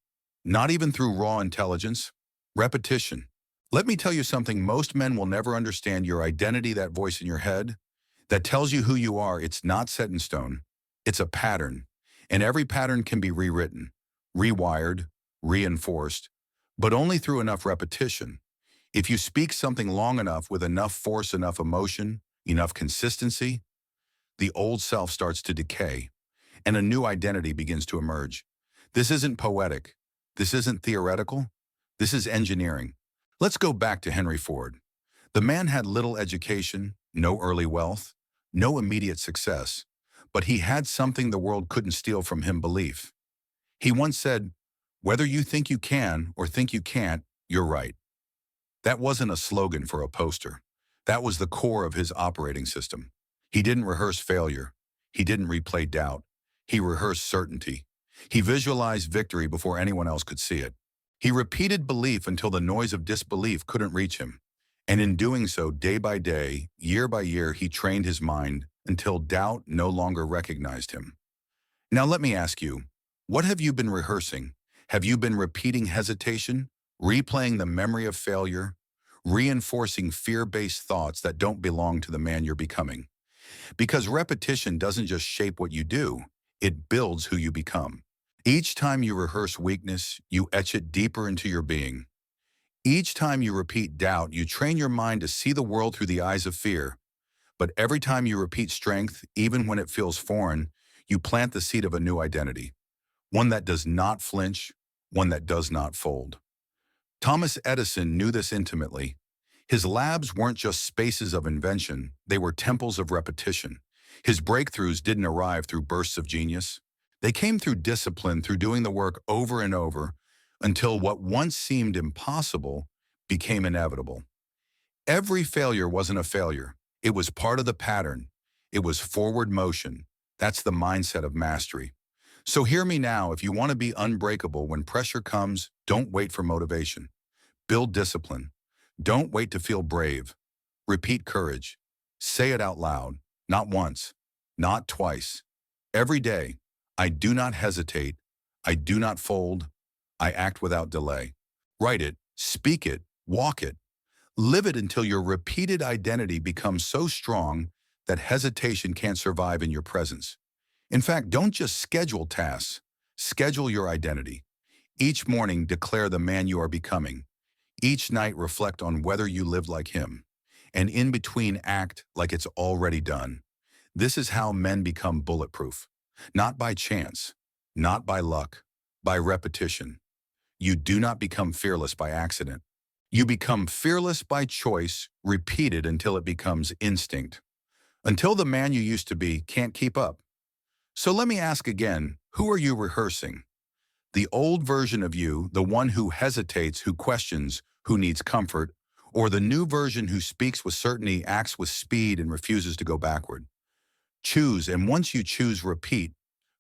not even through raw intelligence. Repetition. Let me tell you something most men will never understand: your identity, that voice in your head that tells you who you are. It's not set in stone. It's a pattern. And every pattern can be rewritten, rewired, reinforced, but only through enough repetition. If you speak something long enough, with enough force, enough emotion, enough consistency, the old self starts to decay, and a new identity begins to emerge. This isn't poetic. This isn't theoretical. This is engineering. Let's go back to Henry Ford. The man had little education, no early wealth, no immediate success, but he had something the world couldn't steal from him: belief. He once said, "Whether you think you can or think you can't, you're right." That wasn't a slogan for a poster. That was the core of his operating system. He didn't rehearse failure. He didn't replay doubt. He rehearsed certainty. He visualized victory before anyone else could see it. He repeated belief until the noise of disbelief couldn't reach him. And in doing so, day by day, year by year, he trained his mind until doubt no longer recognized him. Now let me ask you, what have you been rehearsing? Have you been repeating hesitation, replaying the memory of failure, reinforcing fear-based thoughts that don't belong to the man you're becoming? Because repetition doesn't just shape what you do, it builds who you become. Each time you rehearse weakness, you etch it deeper into your being. Each time you repeat doubt, you train your mind to see the world through the eyes of fear. But every time you repeat strength, even when it feels foreign, you plant the seed of a new identity. One that does not flinch, one that does not fold. Thomas Edison knew this intimately. His labs weren't just spaces of invention, they were temples of repetition. His breakthroughs didn't arrive through bursts of genius. They came through discipline, through doing the work over and over, until what once seemed impossible became inevitable. Every failure wasn't a failure. It was part of the pattern. It was forward motion. That's the mindset of mastery. So hear me now, if you want to be unbreakable when pressure comes, don't wait for motivation. Build discipline. Don't wait to feel brave. Repeat courage. Say it out loud. Not once. Not twice. Every day. I do not hesitate. I do not fold. I act without delay. Write it. Speak it. Walk it. Live it until your repeated identity becomes so strong that hesitation can't survive in your presence. In fact, don't just schedule tasks. Schedule your identity. Each morning, declare the man you are becoming. Each night, reflect on whether you lived like him. And in between, act like it's already done. This is how men become bulletproof. Not by chance, not by luck, by repetition. You do not become fearless by accident. You become fearless by choice, repeated until it becomes instinct. Until the man you used to be can't keep up. So let me ask again, who are you rehearsing? The old version of you, the one who hesitates, who questions, who needs comfort, or the new version who speaks with certainty, acts with speed, and refuses to go backward? Choose, and once you choose, repeat.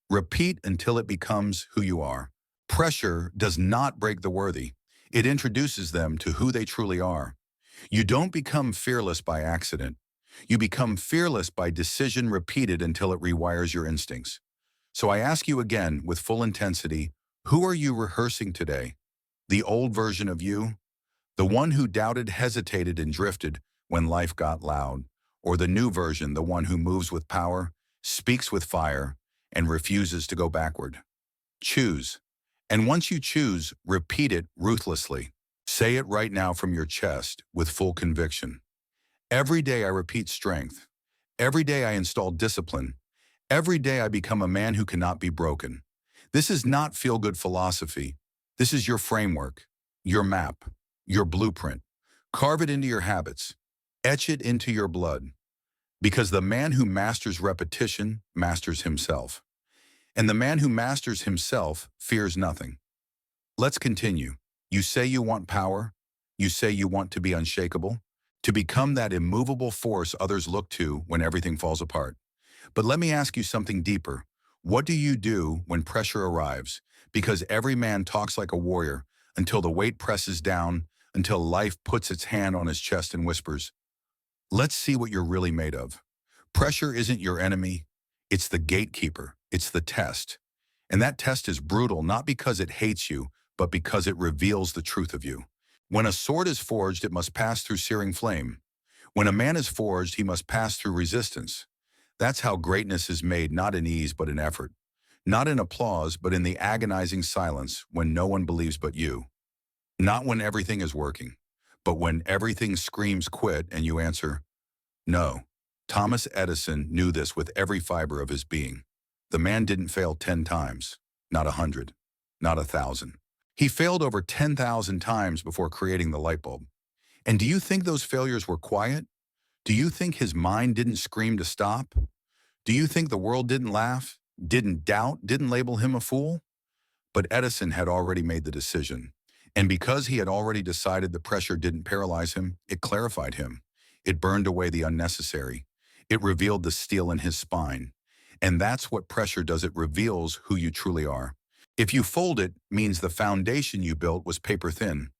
Repeat until it becomes who you are. Pressure does not break the worthy. It introduces them to who they truly are. You don't become fearless by accident. You become fearless by decision repeated until it rewires your instincts. So I ask you again, with full intensity, who are you rehearsing today? The old version of you? The one who doubted, hesitated, and drifted when life got loud? Or the new version, the one who moves with power, speaks with fire, and refuses to go backward? Choose. And once you choose, repeat it ruthlessly. Say it right now from your chest with full conviction. Every day I repeat strength. Every day I install discipline. Every day I become a man who cannot be broken. This is not feel-good philosophy. This is your framework, your map, your blueprint. Carve it into your habits. Etch it into your blood. Because the man who masters repetition masters himself. And the man who masters himself fears nothing. Let's continue. You say you want power. You say you want to be unshakable, to become that immovable force others look to when everything falls apart. But let me ask you something deeper. What do you do when pressure arrives? Because every man talks like a warrior until the weight presses down, until life puts its hand on his chest and whispers, "Let's see what you're really made of." Pressure isn't your enemy. It's the gatekeeper. It's the test. And that test is brutal, not because it hates you, but because it reveals the truth of you. When a sword is forged, it must pass through searing flame. When a man is forged, he must pass through resistance. That's how greatness is made, not in ease, but in effort. Not in applause, but in the agonizing silence when no one believes but you. Not when everything is working, but when everything screams quit and you answer, no. Thomas Edison knew this with every fiber of his being. The man didn't fail 10 times, not 100, not 1,000. He failed over 10,000 times before creating the light bulb. And do you think those failures were quiet? Do you think his mind didn't scream to stop? Do you think the world didn't laugh, didn't doubt, didn't label him a fool? But Edison had already made the decision. And because he had already decided, the pressure didn't paralyze him, it clarified him. It burned away the unnecessary. It revealed the steel in his spine. And that's what pressure does. It reveals who you truly are. If you fold, it means the foundation you built was paper thin.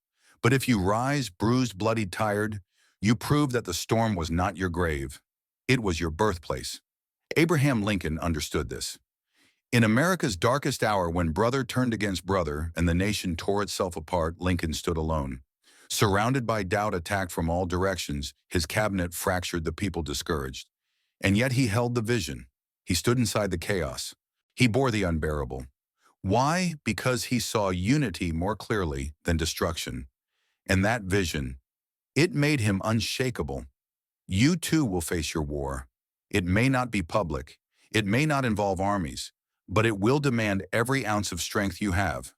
But if you rise, bruised, bloodied, tired, you prove that the storm was not your grave. It was your birthplace. Abraham Lincoln understood this. In America's darkest hour, when brother turned against brother and the nation tore itself apart, Lincoln stood alone. Surrounded by doubt, attacked from all directions, his cabinet fractured, the people discouraged. And yet he held the vision. He stood inside the chaos. He bore the unbearable. Why? Because he saw unity more clearly than destruction. And that vision, it made him unshakable. You too will face your war. It may not be public. It may not involve armies, but it will demand every ounce of strength you have.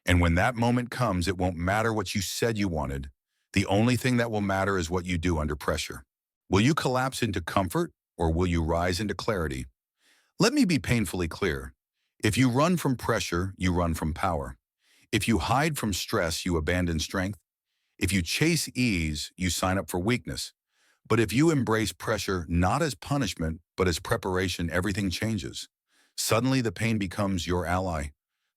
And when that moment comes, it won't matter what you said you wanted. The only thing that will matter is what you do under pressure. Will you collapse into comfort, or will you rise into clarity? Let me be painfully clear. If you run from pressure, you run from power. If you hide from stress, you abandon strength. If you chase ease, you sign up for weakness. But if you embrace pressure not as punishment, but as preparation, everything changes. Suddenly, the pain becomes your ally.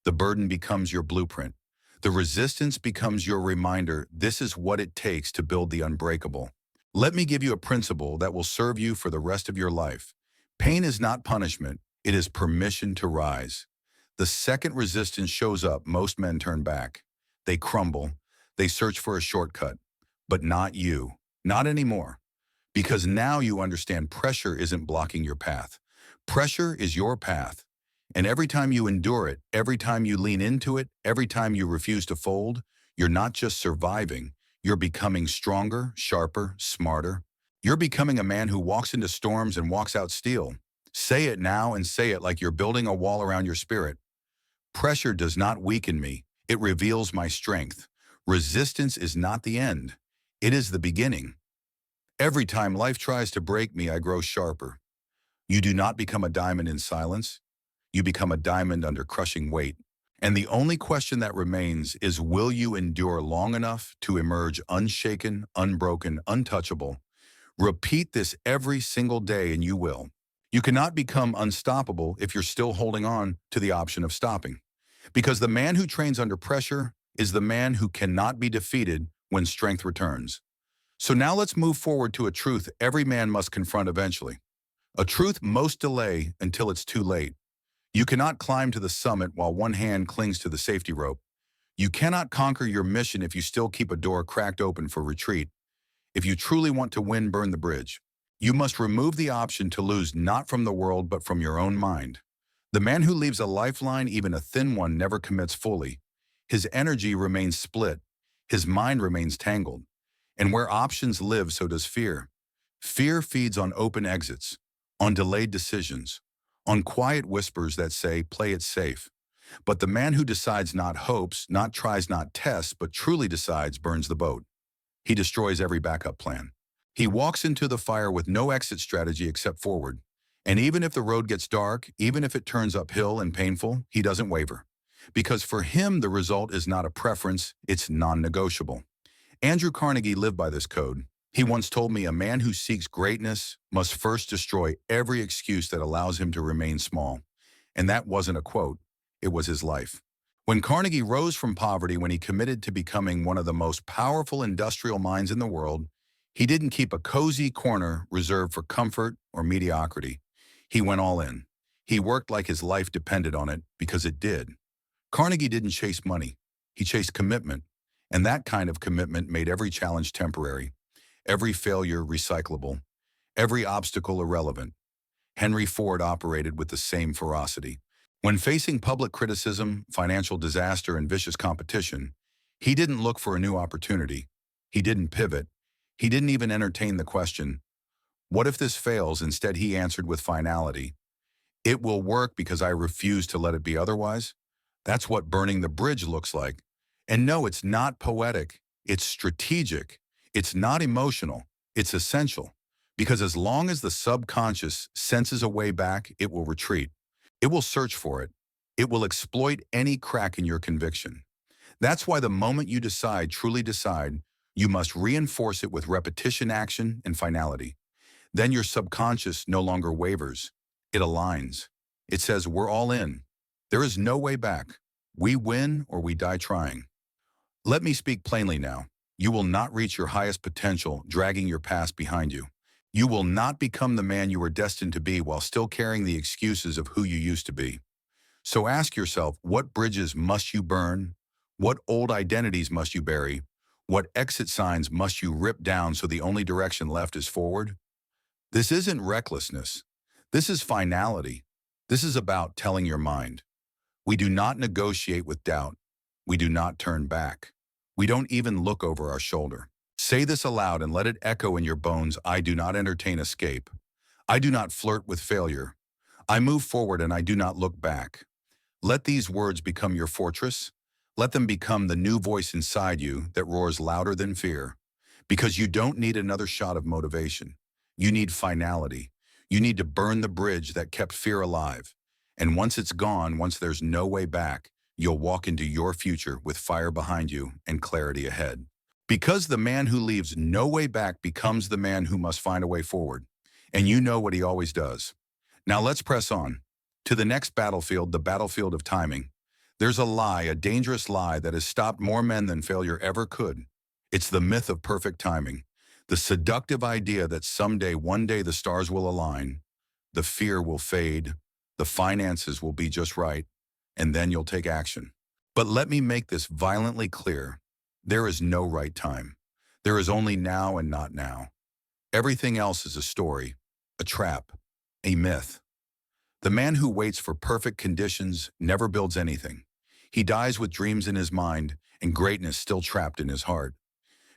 The burden becomes your blueprint. The resistance becomes your reminder this is what it takes to build the unbreakable. Let me give you a principle that will serve you for the rest of your life. Pain is not punishment, it is permission to rise. The second resistance shows up, most men turn back. They crumble. They search for a shortcut. But not you. Not anymore. Because now you understand pressure isn't blocking your path. Pressure is your path. And every time you endure it, every time you lean into it, every time you refuse to fold, you're not just surviving, you're becoming stronger, sharper, smarter. You're becoming a man who walks into storms and walks out steel. Say it now and say it like you're building a wall around your spirit. Pressure does not weaken me. It reveals my strength. Resistance is not the end. It is the beginning. Every time life tries to break me, I grow sharper. You do not become a diamond in silence. You become a diamond under crushing weight. And the only question that remains is, will you endure long enough to emerge unshaken, unbroken, untouchable? Repeat this every single day and you will. You cannot become unstoppable if you're still holding on to the option of stopping. Because the man who trains under pressure is the man who cannot be defeated when strength returns. So now let's move forward to a truth every man must confront eventually. A truth most delay until it's too late. You cannot climb to the summit while one hand clings to the safety rope. You cannot conquer your mission if you still keep a door cracked open for retreat. If you truly want to win, burn the bridge. You must remove the option to lose not from the world but from your own mind. The man who leaves a lifeline, even a thin one, never commits fully. His energy remains split. His mind remains tangled. And where options live, so does fear. Fear feeds on open exits, on delayed decisions, on quiet whispers that say, play it safe. But the man who decides not hopes, not tries, not tests, but truly decides burns the boat. He destroys every backup plan. He walks into the fire with no exit strategy except forward. And even if the road gets dark, even if it turns uphill and painful, he doesn't waver. Because for him, the result is not a preference, it's non-negotiable. Andrew Carnegie lived by this code. He once told me a man who seeks greatness must first destroy every excuse that allows him to remain small. And that wasn't a quote, it was his life. When Carnegie rose from poverty, when he committed to becoming one of the most powerful industrial minds in the world, he didn't keep a cozy corner reserved for comfort or mediocrity. He went all in. He worked like his life depended on it because it did. Carnegie didn't chase money. He chased commitment. And that kind of commitment made every challenge temporary, every failure recyclable, every obstacle irrelevant. Henry Ford operated with the same ferocity. When facing public criticism, financial disaster, and vicious competition, he didn't look for a new opportunity. He didn't pivot. He didn't even entertain the question, what if this fails? Instead, he answered with finality, it will work because I refuse to let it be otherwise. That's what burning the bridge looks like. And no, it's not poetic. It's strategic. It's not emotional. It's essential. Because as long as the subconscious senses a way back, it will retreat. It will search for it. It will exploit any crack in your conviction. That's why the moment you decide, truly decide, you must reinforce it with repetition, action, and finality. Then your subconscious no longer wavers. It aligns. It says, we're all in. There is no way back. We win or we die trying. Let me speak plainly now. You will not reach your highest potential dragging your past behind you. You will not become the man you were destined to be while still carrying the excuses of who you used to be. So ask yourself, what bridges must you burn? What old identities must you bury? What exit signs must you rip down so the only direction left is forward? This isn't recklessness. This is finality. This is about telling your mind. We do not negotiate with doubt. We do not turn back. We don't even look over our shoulder. Say this aloud and let it echo in your bones. I do not entertain escape. I do not flirt with failure. I move forward and I do not look back. Let these words become your fortress. Let them become the new voice inside you that roars louder than fear. Because you don't need another shot of motivation. You need finality. You need to burn the bridge that kept fear alive. And once it's gone, once there's no way back, you'll walk into your future with fire behind you and clarity ahead. Because the man who leaves no way back becomes the man who must find a way forward. And you know what he always does. Now let's press on. To the next battlefield, the battlefield of timing. There's a lie, a dangerous lie that has stopped more men than failure ever could. It's the myth of perfect timing. The seductive idea that someday, one day, the stars will align, the fear will fade, the finances will be just right, and then you'll take action. But let me make this violently clear. There is no right time. There is only now and not now. Everything else is a story, a trap, a myth. The man who waits for perfect conditions never builds anything. He dies with dreams in his mind and greatness still trapped in his heart.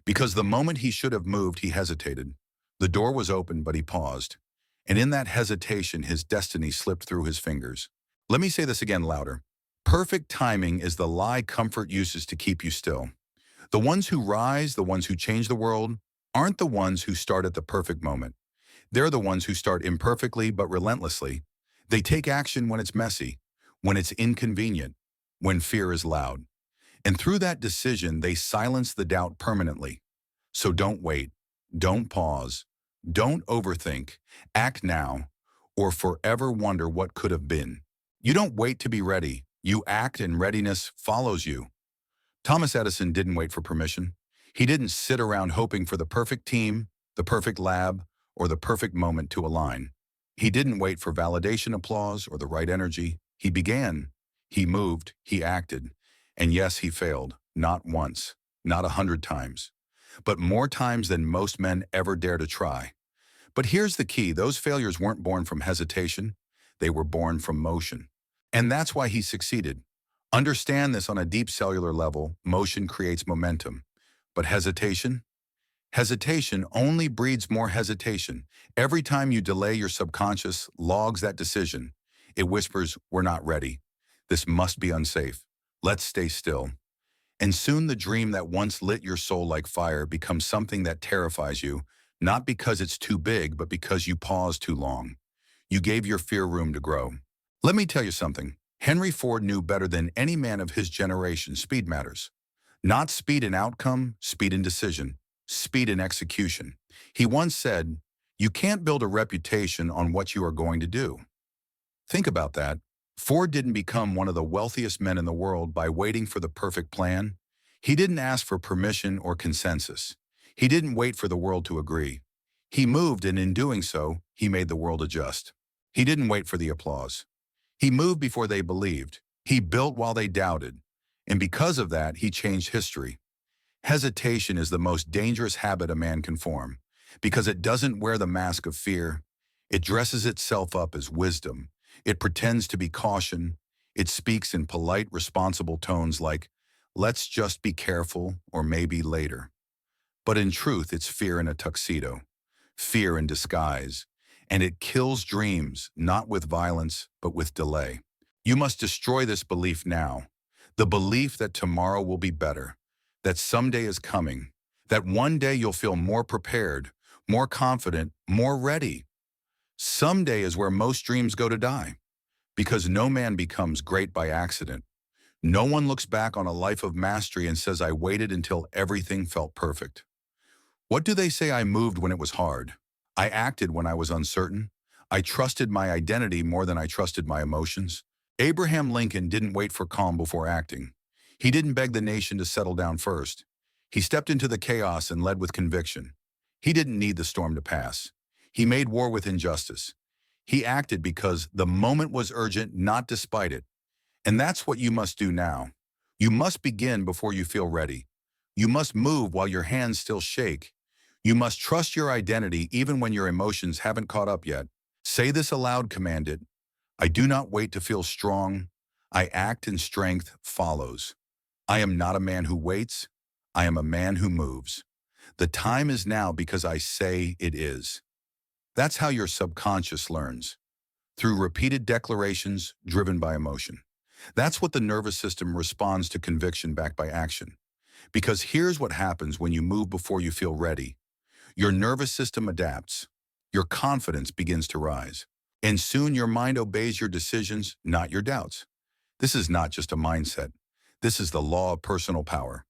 Because the moment he should have moved, he hesitated. The door was open, but he paused. And in that hesitation, his destiny slipped through his fingers. Let me say this again louder. Perfect timing is the lie comfort uses to keep you still. The ones who rise, the ones who change the world, aren't the ones who start at the perfect moment. They're the ones who start imperfectly but relentlessly. They take action when it's messy, when it's inconvenient, when fear is loud. And through that decision, they silence the doubt permanently. So don't wait, don't pause, don't overthink, act now, or forever wonder what could have been. You don't wait to be ready, you act and readiness follows you. Thomas Edison didn't wait for permission. He didn't sit around hoping for the perfect team, the perfect lab, or the perfect moment to align. He didn't wait for validation, applause, or the right energy. He began. He moved. He acted. And yes, he failed. Not once. Not 100 times. But more times than most men ever dare to try. But here's the key. Those failures weren't born from hesitation. They were born from motion. And that's why he succeeded. Understand this on a deep cellular level. Motion creates momentum. But hesitation? Hesitation only breeds more hesitation. Every time you delay, your subconscious logs that decision. It whispers, "We're not ready. This must be unsafe. Let's stay still." And soon the dream that once lit your soul like fire becomes something that terrifies you, not because it's too big, but because you paused too long. You gave your fear room to grow. Let me tell you something. Henry Ford knew better than any man of his generation speed matters. Not speed in outcome, speed in decision. Speed and execution. He once said, "You can't build a reputation on what you are going to do." Think about that. Ford didn't become one of the wealthiest men in the world by waiting for the perfect plan. He didn't ask for permission or consensus. He didn't wait for the world to agree. He moved, and in doing so, he made the world adjust. He didn't wait for the applause. He moved before they believed. He built while they doubted. And because of that, he changed history. Hesitation is the most dangerous habit a man can form, because it doesn't wear the mask of fear. It dresses itself up as wisdom. It pretends to be caution. It speaks in polite, responsible tones like, "Let's just be careful," or "maybe later." But in truth, it's fear in a tuxedo, fear in disguise, and it kills dreams, not with violence, but with delay. You must destroy this belief now, the belief that tomorrow will be better, that someday is coming, that one day you'll feel more prepared, more confident, more ready. Someday is where most dreams go to die, because no man becomes great by accident. No one looks back on a life of mastery and says, "I waited until everything felt perfect." What do they say? "I moved when it was hard. I acted when I was uncertain. I trusted my identity more than I trusted my emotions." Abraham Lincoln didn't wait for calm before acting. He didn't beg the nation to settle down first. He stepped into the chaos and led with conviction. He didn't need the storm to pass. He made war with injustice. He acted because the moment was urgent, not despite it. And that's what you must do now. You must begin before you feel ready. You must move while your hands still shake. You must trust your identity even when your emotions haven't caught up yet. Say this aloud, command it. "I do not wait to feel strong. I act and strength follows. I am not a man who waits. I am a man who moves. The time is now because I say it is." That's how your subconscious learns, through repeated declarations driven by emotion. That's what the nervous system responds to conviction backed by action. Because here's what happens when you move before you feel ready. Your nervous system adapts. Your confidence begins to rise. And soon your mind obeys your decisions, not your doubts. This is not just a mindset. This is the law of personal power.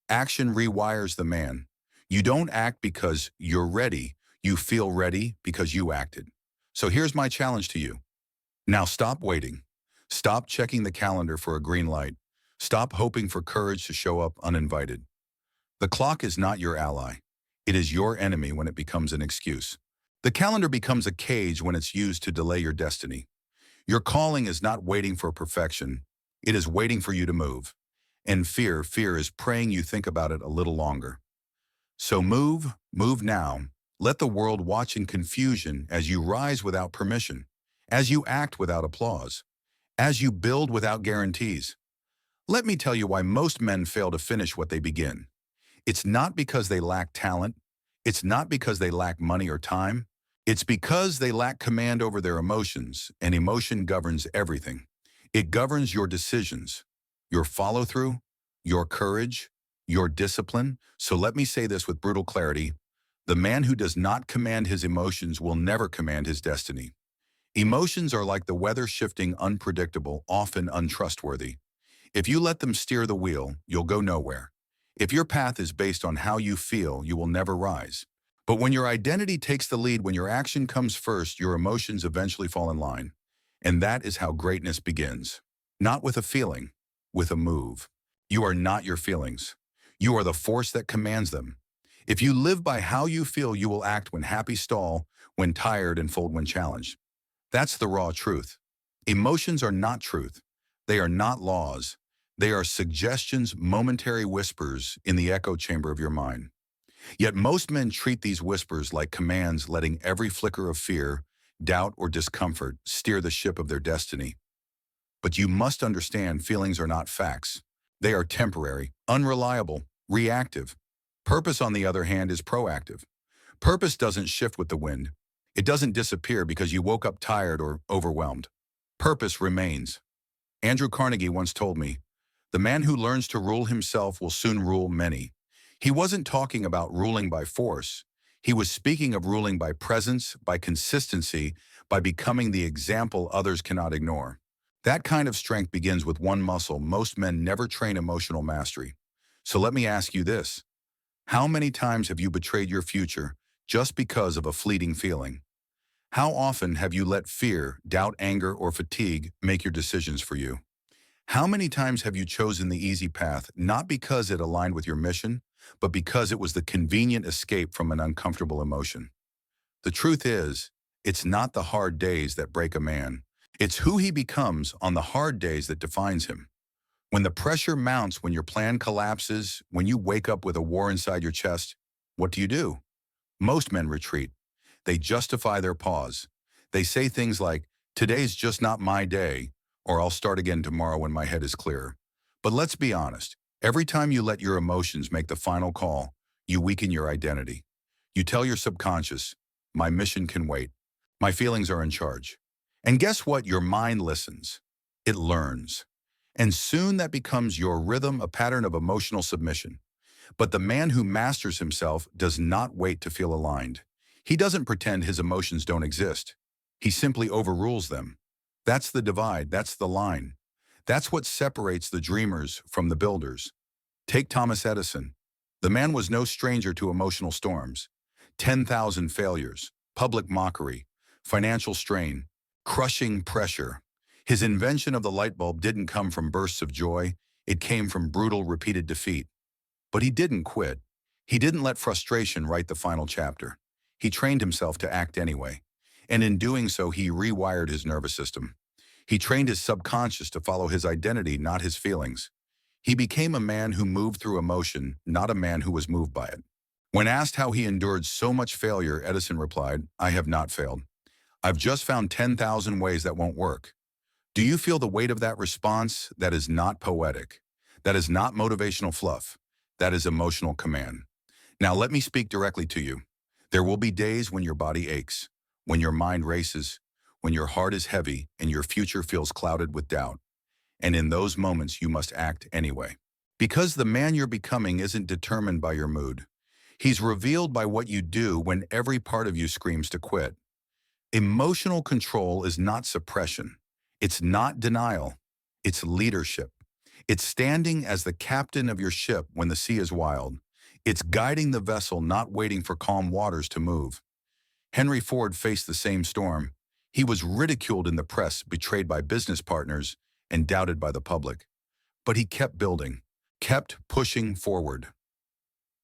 Action rewires the man. You don't act because you're ready. You feel ready because you acted. So here's my challenge to you. Now stop waiting. Stop checking the calendar for a green light. Stop hoping for courage to show up uninvited. The clock is not your ally. It is your enemy when it becomes an excuse. The calendar becomes a cage when it's used to delay your destiny. Your calling is not waiting for perfection. It is waiting for you to move. And fear is praying you think about it a little longer. So move now. Let the world watch in confusion as you rise without permission, as you act without applause, as you build without guarantees. Let me tell you why most men fail to finish what they begin. It's not because they lack talent. It's not because they lack money or time. It's because they lack command over their emotions, and emotion governs everything. It governs your decisions, your follow-through, your courage, your discipline. So let me say this with brutal clarity. The man who does not command his emotions will never command his destiny. Emotions are like the weather, shifting, unpredictable, often untrustworthy. If you let them steer the wheel, you'll go nowhere. If your path is based on how you feel, you will never rise. But when your identity takes the lead, when your action comes first, your emotions eventually fall in line. And that is how greatness begins. Not with a feeling, with a move. You are not your feelings. You are the force that commands them. If you live by how you feel, you will act when happy, stall when tired, and fold when challenged. That's the raw truth. Emotions are not truth. They are not laws. They are suggestions, momentary whispers in the echo chamber of your mind. Yet most men treat these whispers like commands, letting every flicker of fear, doubt, or discomfort steer the ship of their destiny. But you must understand, feelings are not facts. They are temporary, unreliable, reactive. Purpose, on the other hand, is proactive. Purpose doesn't shift with the wind. It doesn't disappear because you woke up tired or overwhelmed. Purpose remains. Andrew Carnegie once told me, "The man who learns to rule himself will soon rule many." He wasn't talking about ruling by force. He was speaking of ruling by presence, by consistency, by becoming the example others cannot ignore. That kind of strength begins with one muscle. Most men never train emotional mastery. So let me ask you this. How many times have you betrayed your future just because of a fleeting feeling? How often have you let fear, doubt, anger, or fatigue make your decisions for you? How many times have you chosen the easy path, not because it aligned with your mission, but because it was the convenient escape from an uncomfortable emotion? The truth is, it's not the hard days that break a man. It's who he becomes on the hard days that defines him. When the pressure mounts, when your plan collapses, when you wake up with a war inside your chest, what do? Most men retreat. They justify their pause. They say things like, "Today's just not my day," or "I'll start again tomorrow when my head is clearer." But let's be honest. Every time you let your emotions make the final call, you weaken your identity. You tell your subconscious, "My mission can wait. My feelings are in charge." And guess what? Your mind listens. It learns. And soon that becomes your rhythm, a pattern of emotional submission. But the man who masters himself does not wait to feel aligned. He doesn't pretend his emotions don't exist. He simply overrules them. That's the divide. That's the line. That's what separates the dreamers from the builders. Take Thomas Edison. The man was no stranger to emotional storms. 10,000 failures, public mockery, financial strain, crushing pressure. His invention of the light bulb didn't come from bursts of joy. It came from brutal, repeated defeat. But he didn't quit. He didn't let frustration write the final chapter. He trained himself to act anyway. And in doing so, he rewired his nervous system. He trained his subconscious to follow his identity, not his feelings. He became a man who moved through emotion, not a man who was moved by it. When asked how he endured so much failure, Edison replied, "I have not failed. I've just found 10,000 ways that won't work." Do you feel the weight of that response? That is not poetic. That is not motivational fluff. That is emotional command. Now let me speak directly to you. There will be days when your body aches, when your mind races, when your heart is heavy and your future feels clouded with doubt. And in those moments, you must act anyway. Because the man you're becoming isn't determined by your mood. He's revealed by what you do when every part of you screams to quit. Emotional control is not suppression. It's not denial. It's leadership. It's standing as the captain of your ship when the sea is wild. It's guiding the vessel, not waiting for calm waters to move. Henry Ford faced the same storm. He was ridiculed in the press, betrayed by business partners, and doubted by the public. But he kept building, kept pushing forward.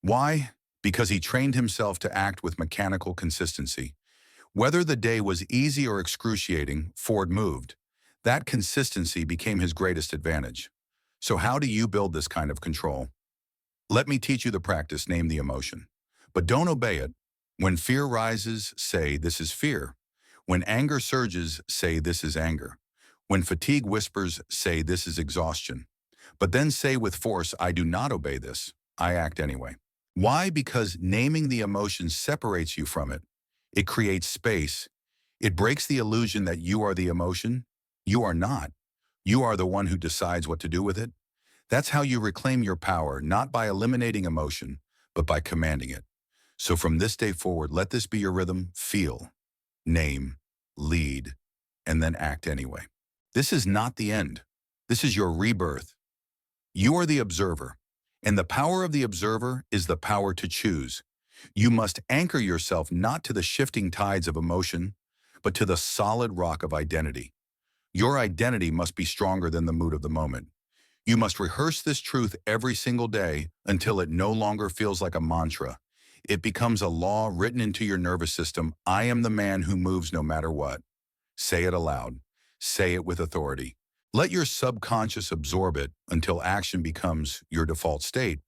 Why? Because he trained himself to act with mechanical consistency. Whether the day was easy or excruciating, Ford moved. That consistency became his greatest advantage. So how do you build this kind of control? Let me teach you the practice, name the emotion. But don't obey it. When fear rises, say, "This is fear." When anger surges, say, "This is anger." When fatigue whispers, say, "This is exhaustion." But then say with force, "I do not obey this. I act anyway." Why? Because naming the emotion separates you from it. It creates space. It breaks the illusion that you are the emotion. You are not. You are the one who decides what to do with it. That's how you reclaim your power, not by eliminating emotion, but by commanding it. So from this day forward, let this be your rhythm. Feel, name, lead, and then act anyway. This is not the end. This is your rebirth. You are the observer, and the power of the observer is the power to choose. You must anchor yourself not to the shifting tides of emotion, but to the solid rock of identity. Your identity must be stronger than the mood of the moment. You must rehearse this truth every single day until it no longer feels like a mantra. It becomes a law written into your nervous system. I am the man who moves no matter what. Say it aloud. Say it with authority. Let your subconscious absorb it until action becomes your default state.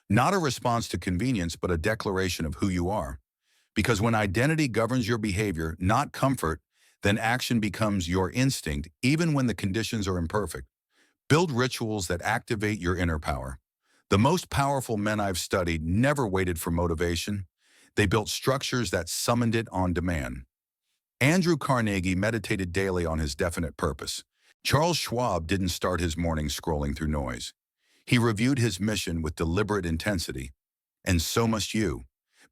Not a response to convenience, but a declaration of who you are. Because when identity governs your behavior, not comfort, then action becomes your instinct, even when the conditions are imperfect. Build rituals that activate your inner power. The most powerful men I've studied never waited for motivation. They built structures that summoned it on demand. Andrew Carnegie meditated daily on his definite purpose. Charles Schwab didn't start his morning scrolling through noise. He reviewed his mission with deliberate intensity. And so must you.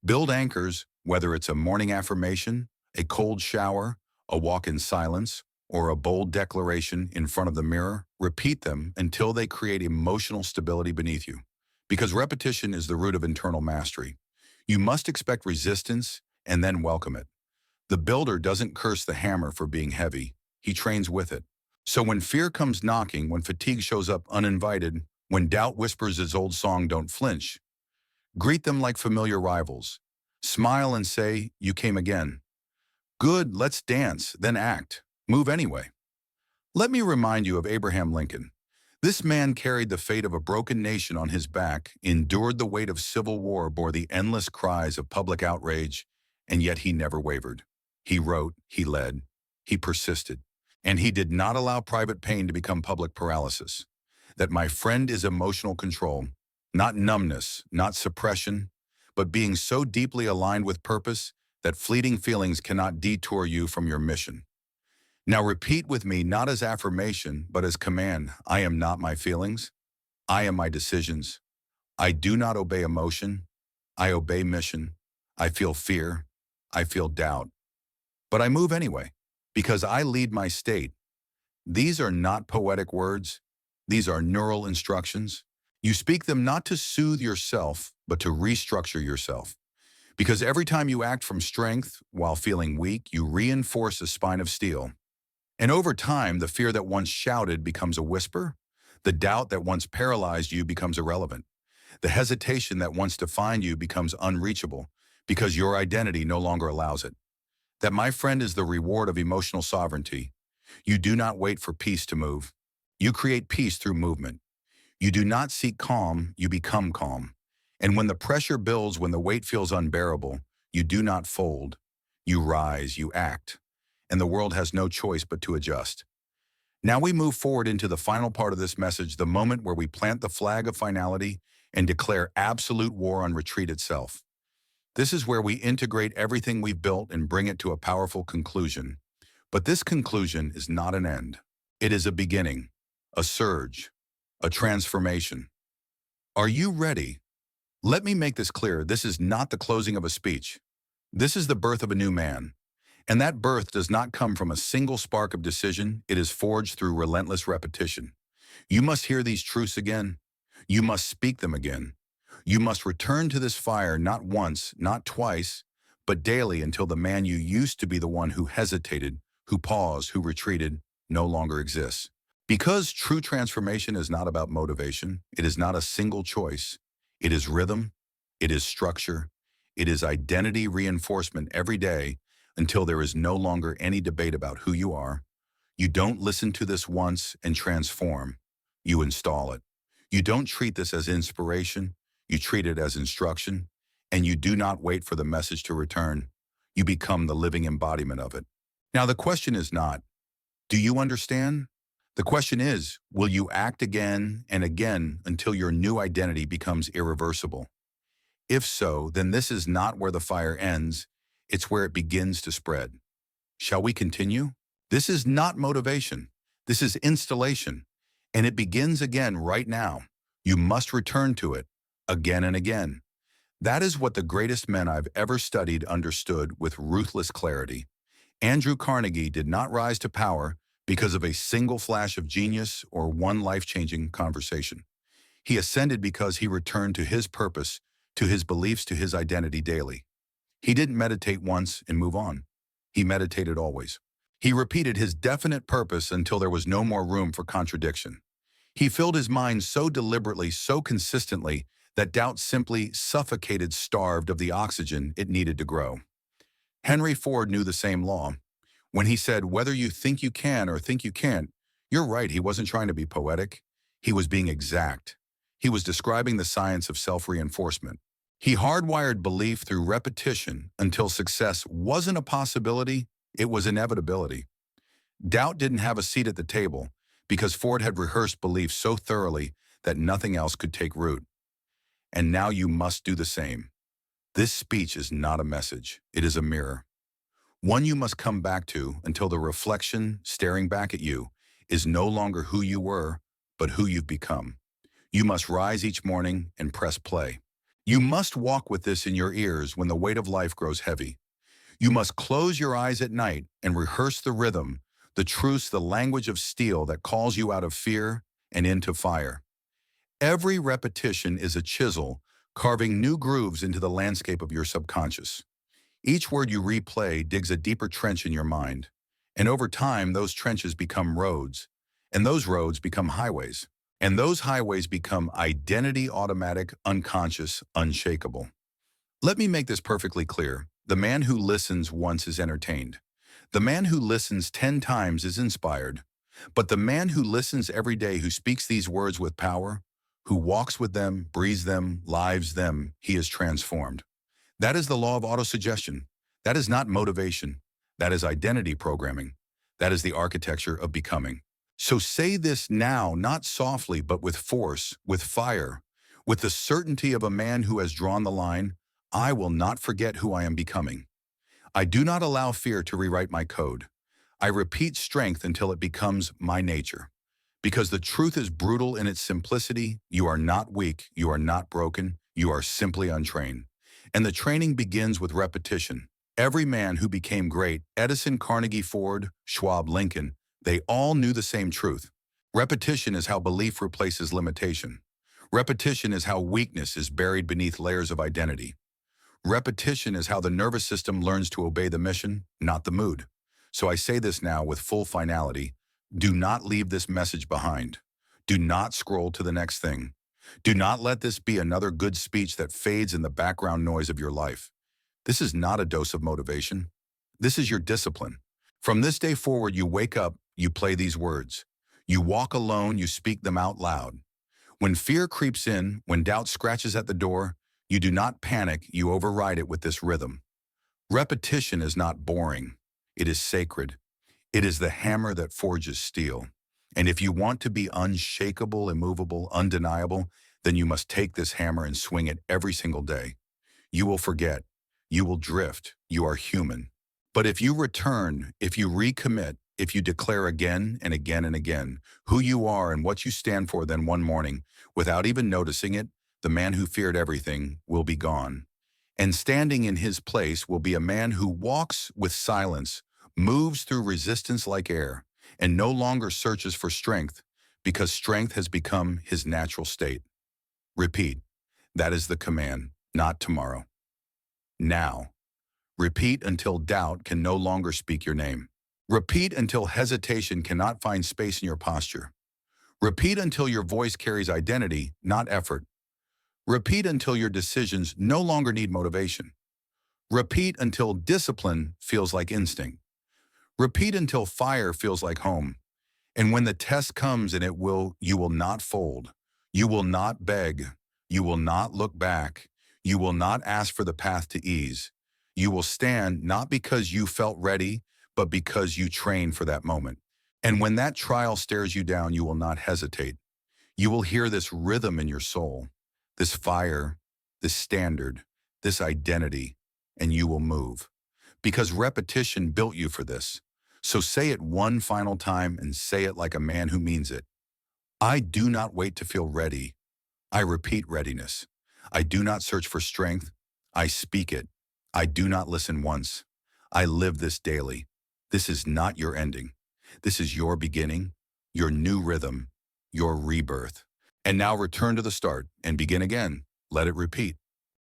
Build anchors, whether it's a morning affirmation, a cold shower, a walk in silence, or a bold declaration in front of the mirror. Repeat them until they create emotional stability beneath you. Because repetition is the root of internal mastery. You must expect resistance and then welcome it. The builder doesn't curse the hammer for being heavy. He trains with it. So when fear comes knocking, when fatigue shows up uninvited, when doubt whispers its old song, don't flinch. Greet them like familiar rivals. Smile and say, "You came again." Good, let's dance, then act. Move anyway. Let me remind you of Abraham Lincoln. This man carried the fate of a broken nation on his back, endured the weight of civil war, bore the endless cries of public outrage, and yet he never wavered. He wrote, he led, he persisted, and he did not allow private pain to become public paralysis. That, my friend, is emotional control, not numbness, not suppression, but being so deeply aligned with purpose that fleeting feelings cannot detour you from your mission. Now repeat with me, not as affirmation, but as command. I am not my feelings. I am my decisions. I do not obey emotion. I obey mission. I feel fear. I feel doubt. But I move anyway, because I lead my state. These are not poetic words. These are neural instructions. You speak them not to soothe yourself, but to restructure yourself. Because every time you act from strength while feeling weak, you reinforce a spine of steel. And over time, the fear that once shouted becomes a whisper. The doubt that once paralyzed you becomes irrelevant. The hesitation that once defined you becomes unreachable because your identity no longer allows it. That, my friend, is the reward of emotional sovereignty. You do not wait for peace to move. You create peace through movement. You do not seek calm, you become calm. And when the pressure builds, when the weight feels unbearable, you do not fold. You rise, you act. And the world has no choice but to adjust. Now we move forward into the final part of this message, the moment where we plant the flag of finality and declare absolute war on retreat itself. This is where we integrate everything we've built and bring it to a powerful conclusion. But this conclusion is not an end. It is a beginning, a surge, a transformation. Are you ready? Let me make this clear. This is not the closing of a speech. This is the birth of a new man. And that birth does not come from a single spark of decision. It is forged through relentless repetition. You must hear these truths again. You must speak them again. You must return to this fire not once, not twice, but daily until the man you used to be the one who hesitated, who paused, who retreated, no longer exists. Because true transformation is not about motivation, it is not a single choice. It is rhythm, it is structure, it is identity reinforcement every day until there is no longer any debate about who you are. You don't listen to this once and transform. You install it. You don't treat this as inspiration. You treat it as instruction. And you do not wait for the message to return. You become the living embodiment of it. Now, the question is not, do you understand? The question is, will you act again and again until your new identity becomes irreversible? If so, then this is not where the fire ends. It's where it begins to spread. Shall we continue? This is not motivation. This is installation. And it begins again right now. You must return to it again and again. That is what the greatest men I've ever studied understood with ruthless clarity. Andrew Carnegie did not rise to power because of a single flash of genius or one life-changing conversation. He ascended because he returned to his purpose, to his beliefs, to his identity daily. He didn't meditate once and move on. He meditated always. He repeated his definite purpose until there was no more room for contradiction. He filled his mind so deliberately, so consistently, that doubt simply suffocated, starved of the oxygen it needed to grow. Henry Ford knew the same law. When he said, whether you think you can or think you can't, you're right, he wasn't trying to be poetic. He was being exact. He was describing the science of self-reinforcement. He hardwired belief through repetition until success wasn't a possibility, it was inevitability. Doubt didn't have a seat at the table because Ford had rehearsed belief so thoroughly that nothing else could take root. And now you must do the same. This speech is not a message, it is a mirror. One you must come back to until the reflection staring back at you is no longer who you were, but who you've become. You must rise each morning and press play. You must walk with this in your ears when the weight of life grows heavy. You must close your eyes at night and rehearse the rhythm, the truths, the language of steel that calls you out of fear and into fire. Every repetition is a chisel, carving new grooves into the landscape of your subconscious. Each word you replay digs a deeper trench in your mind, and over time those trenches become roads, and those roads become highways, and those highways become identity automatic, unconscious, unshakable. Let me make this perfectly clear. The man who listens once is entertained. The man who listens 10 times is inspired. But the man who listens every day, who speaks these words with power, who walks with them, breathes them, lives them, he is transformed. That is the law of autosuggestion. That is not motivation. That is identity programming. That is the architecture of becoming. So say this now, not softly, but with force, with fire, with the certainty of a man who has drawn the line. I will not forget who I am becoming. I do not allow fear to rewrite my code. I repeat strength until it becomes my nature. Because the truth is brutal in its simplicity, you are not weak, you are not broken, you are simply untrained. And the training begins with repetition. Every man who became great, Edison, Carnegie, Ford, Schwab, Lincoln, they all knew the same truth. Repetition is how belief replaces limitation. Repetition is how weakness is buried beneath layers of identity. Repetition is how the nervous system learns to obey the mission, not the mood. So I say this now with full finality. Do not leave this message behind. Do not scroll to the next thing. Do not let this be another good speech that fades in the background noise of your life. This is not a dose of motivation. This is your discipline. From this day forward, you wake up, you play these words. You walk alone, you speak them out loud. When fear creeps in, when doubt scratches at the door, you do not panic, you override it with this rhythm. Repetition is not boring. It is sacred. It is the hammer that forges steel. And if you want to be unshakable, immovable, undeniable, then you must take this hammer and swing it every single day. You will forget. You will drift. You are human. But if you return, if you recommit, if you declare again and again and again who you are and what you stand for, then one morning, without even noticing it, the man who feared everything will be gone. And standing in his place will be a man who walks with silence, moves through resistance like air, and no longer searches for strength, because strength has become his natural state. Repeat. That is the command, not tomorrow. Now. Repeat until doubt can no longer speak your name. Repeat until hesitation cannot find space in your posture. Repeat until your voice carries identity, not effort. Repeat until your decisions no longer need motivation. Repeat until discipline feels like instinct. Repeat until fire feels like home. And when the test comes, and you will not fold. You will not beg. You will not look back. You will not ask for the path to ease. You will stand not because you felt ready, but because you trained for that moment. And when that trial stares you down, you will not hesitate. You will hear this rhythm in your soul, this fire, this standard, this identity, and you will move. Because repetition built you for this. So say it one final time and say it like a man who means it. I do not wait to feel ready. I repeat readiness. I do not search for strength. I speak it. I do not listen once. I live this daily. This is not your ending. This is your beginning, your new rhythm, your rebirth. And now return to the start and begin again. Let it repeat.